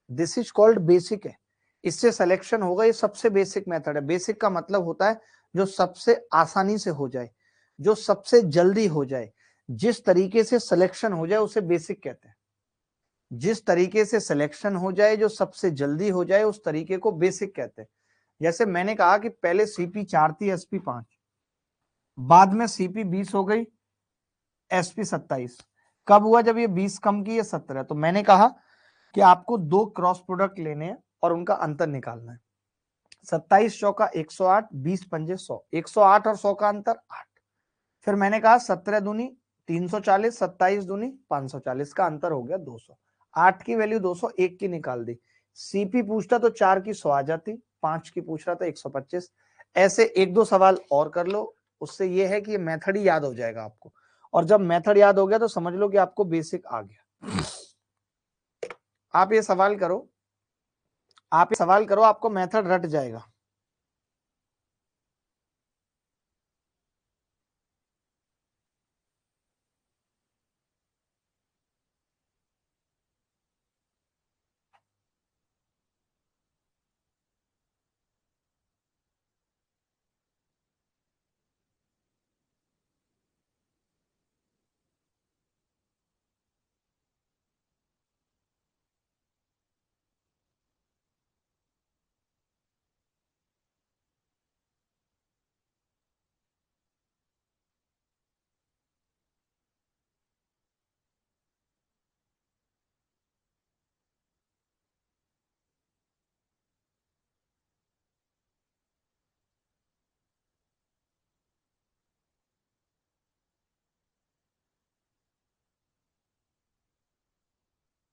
S1: दिस इज कॉल्ड बेसिक है। इससे सिलेक्शन होगा, ये सबसे बेसिक मेथड है। बेसिक का मतलब होता है जो सबसे आसानी से हो जाए, जो सबसे जल्दी हो जाए, जिस तरीके से सिलेक्शन हो जाए उसे बेसिक कहते हैं। जिस तरीके से सिलेक्शन हो जाए, जो सबसे जल्दी हो जाए, उस तरीके को बेसिक कहते हैं। जैसे मैंने कहा कि पहले सीपी 4 थी, एसपी 5। बाद में सीपी 20 हो गई, एसपी 27। कब हुआ? जब ये 20 कम की, ये 17। तो मैंने कहा कि आपको दो क्रॉस प्रोडक्ट लेने हैं और उनका अंतर निकालना है। 27 चौका 108, 20 पंजे 100, 108 और 100 का अंतर 8। फिर मैंने कहा 17 दूनी 340, 27 दूनी 540, का अंतर हो गया 200। 8 की वैल्यू 200, 1 की निकाल दी। सीपी पूछता तो 4 की 100 आ जाती, 5 की पूछ रहा था 125। ऐसे एक दो सवाल और कर लो, उससे ये है कि ये मेथड ही याद हो जाएगा आपको। और जब मेथड याद हो गया तो समझ लो कि आपको बेसिक आ गया। आप ये सवाल करो, आप ये सवाल करो, आपको मेथड रट जाएगा।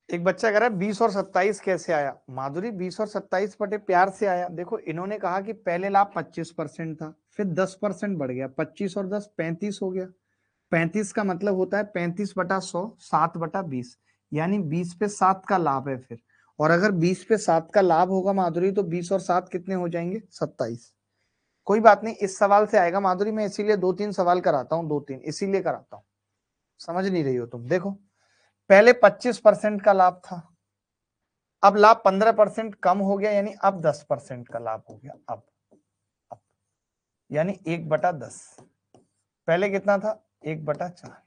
S1: एक बच्चा कह रहा है 20 और 27 कैसे आया? माधुरी, 20 और 27 बटे प्यार से आया। देखो, इन्होंने कहा कि पहले लाभ 25% था, फिर 10% बढ़ गया, 25 और 10 35 हो गया। 35 का मतलब होता है 35 बटा 100, 7 बटा 20, यानी 20 पे 7 का लाभ है फिर। और अगर 20 पे 7 का लाभ होगा माधुरी, तो 20 और 7 कितने हो जाएंगे? 27। कोई बात नहीं, इस सवाल से आएगा माधुरी, मैं इसीलिए 2-3 सवाल कराता हूँ, 2-3 इसीलिए कराता हूँ। समझ नहीं रही हो तुम? देखो, पहले 25% का लाभ था, अब लाभ 15% कम हो गया, यानी अब 10% का लाभ हो गया। अब यानी 1/10। पहले कितना था? 1/4।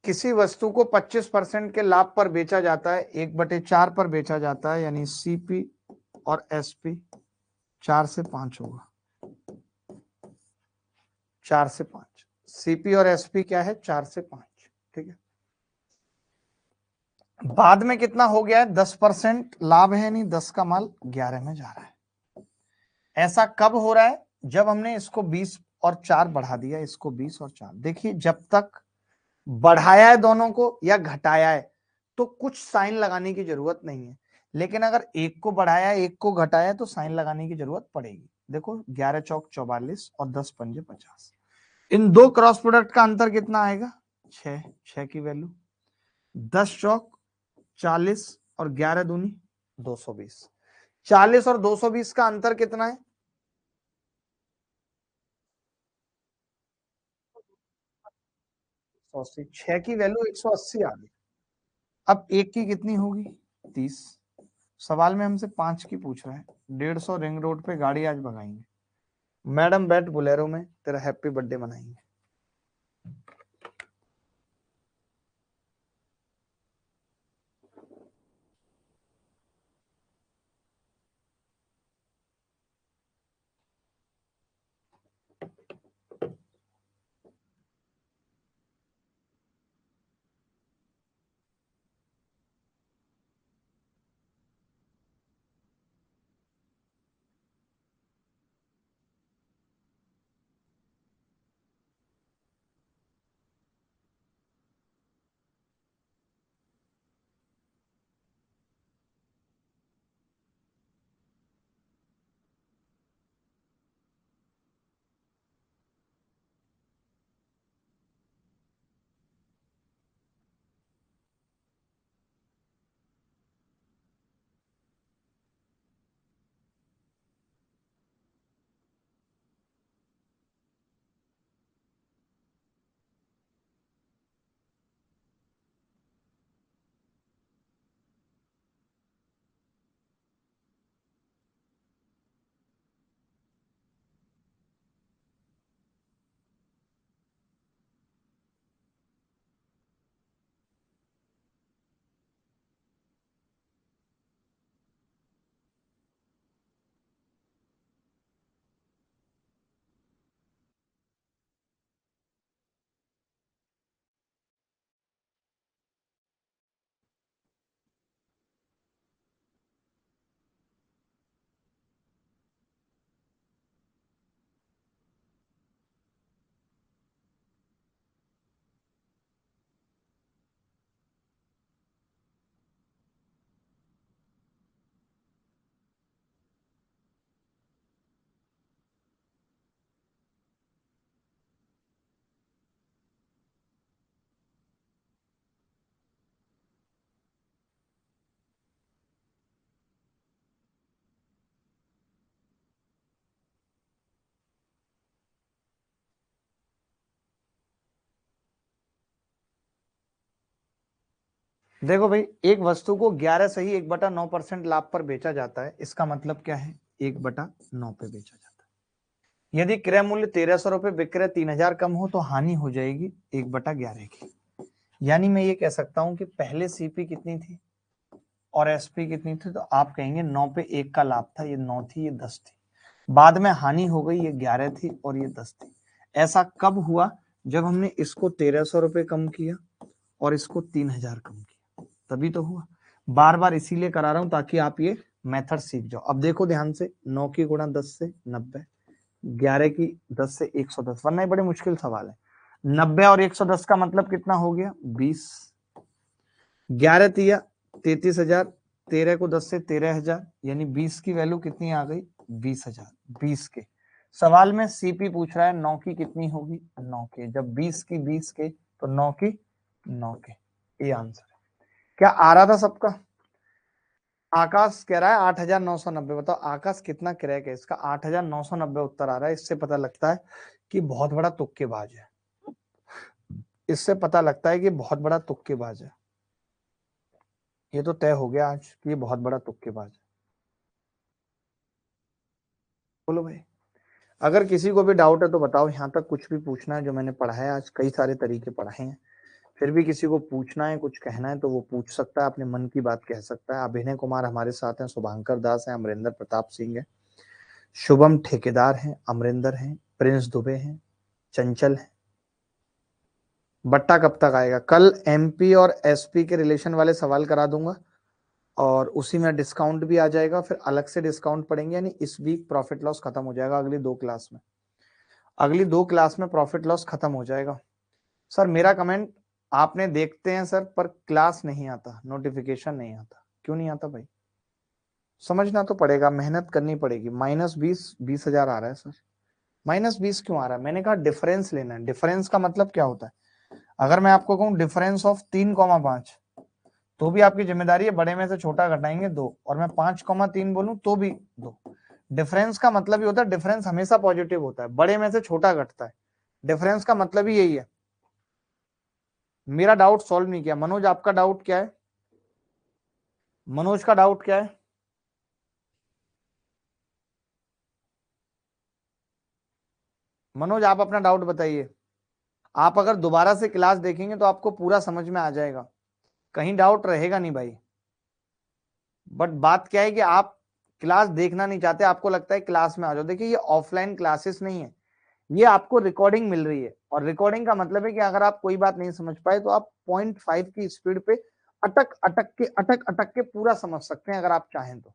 S1: किसी वस्तु को 25% के लाभ पर बेचा जाता है, 1/4 पर बेचा जाता है, यानी सीपी और एसपी 4 से 5 होगा। 4 से 5 सीपी और एसपी क्या है? 4 से 5। ठीक है। बाद में कितना हो गया है? 10% लाभ है, यानी 10 का माल 11 में जा रहा है। ऐसा कब हो रहा है? जब हमने इसको 20 और 4 बढ़ा दिया, इसको 20 और 4। देखिए, जब तक बढ़ाया है दोनों को या घटाया है, तो कुछ साइन लगाने की जरूरत नहीं है। लेकिन अगर एक को बढ़ाया, एक को घटाया, तो साइन लगाने की जरूरत पड़ेगी। देखो, 11 चौक 44 और 10 पंजे 50। इन दो क्रॉस प्रोडक्ट का अंतर कितना आएगा? 6। 6 की वैल्यू 10 चौक 40 और 11 दूनी 220। 40 और 220 का अंतर कितना है? 180। 6 की वैल्यू 180 आ गई। अब एक की कितनी होगी? 30। सवाल में हमसे 5 की पूछ रहा है। 150 रिंग रोड पे गाड़ी आज भगाएंगे। मैडम बैठ बोलेरो में, तेरा हैप्पी बर्थडे मनाएंगे। देखो भाई, एक वस्तु को 11 सही 1/9% लाभ पर बेचा जाता है, इसका मतलब क्या है, 1/9 पे बेचा जाता है। यदि क्रय मूल्य 1300 रुपए, विक्रय 3000 कम हो तो हानि हो जाएगी 1/11 की। यानी मैं ये कह सकता हूं कि पहले सीपी कितनी थी और एसपी कितनी थी, तो आप कहेंगे 9 पे 1 का लाभ था, ये 9 थी, ये 10 थी। बाद में हानि हो गई, ये 11 थी और ये 10 थी। ऐसा कब हुआ, जब हमने इसको 1300 रुपए कम किया और इसको 3000 कम किया, तभी तो हुआ। बार बार इसीलिए करा रहा हूं ताकि आप ये मेथड सीख जाओ। अब देखो ध्यान से, 9 की गुणा 10 से 90, 11 की 10 से 110, वरना ये बड़े मुश्किल सवाल है। 90 और 110 का मतलब कितना हो गया, 20। 11 तिया 33,000, 13 को 10 से 13,000, यानी 20 की वैल्यू कितनी आ गई, 20,000। 20 के सवाल में सीपी पूछ रहा है 9 की कितनी होगी, 9 के। जब 20 की 20 के तो 9 की 9 के, ये आंसर है। क्या आ रहा था सबका? आकाश कह रहा है 8,990। बताओ आकाश कितना क्रैक है इसका, 8,990 उत्तर आ रहा है। इससे पता लगता है कि बहुत बड़ा तुक्केबाज है। इससे पता लगता है कि बहुत बड़ा तुक्केबाज है। ये तो तय हो गया आज कि ये बहुत बड़ा तुक्केबाज है। बोलो भाई, अगर किसी को भी डाउट है तो बताओ। यहाँ तक कुछ भी पूछना है जो मैंने पढ़ा है आज, कई सारे तरीके पढ़ाए हैं, फिर भी किसी को पूछना है, कुछ कहना है तो वो पूछ सकता है, अपने मन की बात कह सकता है। अभिनय कुमार हमारे साथ हैं, शुभंकर दास हैं, अमरिंदर प्रताप सिंह है, शुभम ठेकेदार हैं, अमरिंदर हैं, प्रिंस दुबे हैं, चंचल है। बट्टा कब तक आएगा? कल एमपी और एसपी के रिलेशन वाले सवाल करा दूंगा और उसी में डिस्काउंट भी आ जाएगा, फिर अलग से डिस्काउंट पड़ेंगे, यानी इस वीक प्रॉफिट लॉस खत्म हो जाएगा। अगली 2 क्लास में, अगली 2 क्लास में प्रॉफिट लॉस खत्म हो जाएगा। सर मेरा कमेंट आपने देखते हैं सर, पर क्लास नहीं आता, नोटिफिकेशन नहीं आता। क्यों नहीं आता भाई? समझना तो पड़ेगा, मेहनत करनी पड़ेगी। -20, 20,000 आ रहा है सर। -20 क्यों आ रहा है? मैंने कहा डिफरेंस लेना है। डिफरेंस का मतलब क्या होता है? अगर मैं आपको कहूं डिफरेंस ऑफ 3,5, तो भी आपकी जिम्मेदारी है, बड़े में से छोटा घटाएंगे 2, और मैं 5,3 बोलूं तो भी 2। डिफरेंस का मतलब ही होता है, डिफरेंस हमेशा पॉजिटिव होता है, बड़े में से छोटा घटता है। डिफरेंस का मतलब ही यही है। मेरा डाउट सॉल्व नहीं किया। मनोज आपका डाउट क्या है? मनोज का डाउट क्या है? मनोज आप अपना डाउट बताइए। आप अगर दोबारा से क्लास देखेंगे तो आपको पूरा समझ में आ जाएगा, कहीं डाउट रहेगा नहीं भाई। बट बात क्या है कि आप क्लास देखना नहीं चाहते, आपको लगता है क्लास में आ जाओ। देखिए ये ऑफलाइन क्लासेस नहीं है, ये आपको रिकॉर्डिंग मिल रही है, और रिकॉर्डिंग का मतलब है कि अगर आप कोई बात नहीं समझ पाए तो आप 0.5 की स्पीड पे अटक अटक के पूरा समझ सकते हैं, अगर आप चाहें तो।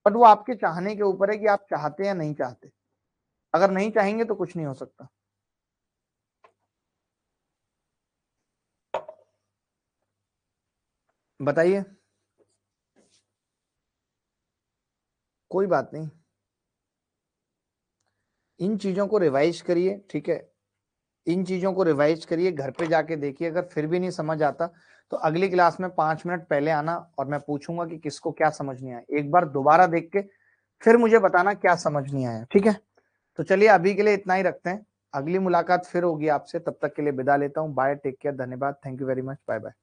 S1: बट वो आपके चाहने के ऊपर है कि आप चाहते या नहीं चाहते। अगर नहीं चाहेंगे तो कुछ नहीं हो सकता। बताइए। कोई बात नहीं, इन चीजों को रिवाइज करिए, ठीक है? इन चीजों को रिवाइज करिए, घर पे जाके देखिए। अगर फिर भी नहीं समझ आता तो अगली क्लास में 5 मिनट पहले आना, और मैं पूछूंगा कि किसको क्या समझ नहीं आया। एक बार दोबारा देख के फिर मुझे बताना क्या समझ नहीं आया, ठीक है? तो चलिए अभी के लिए इतना ही रखते हैं, अगली मुलाकात फिर होगी आपसे। तब तक के लिए विदा लेता हूं। बाय, टेक केयर, धन्यवाद, thank you very much, bye bye.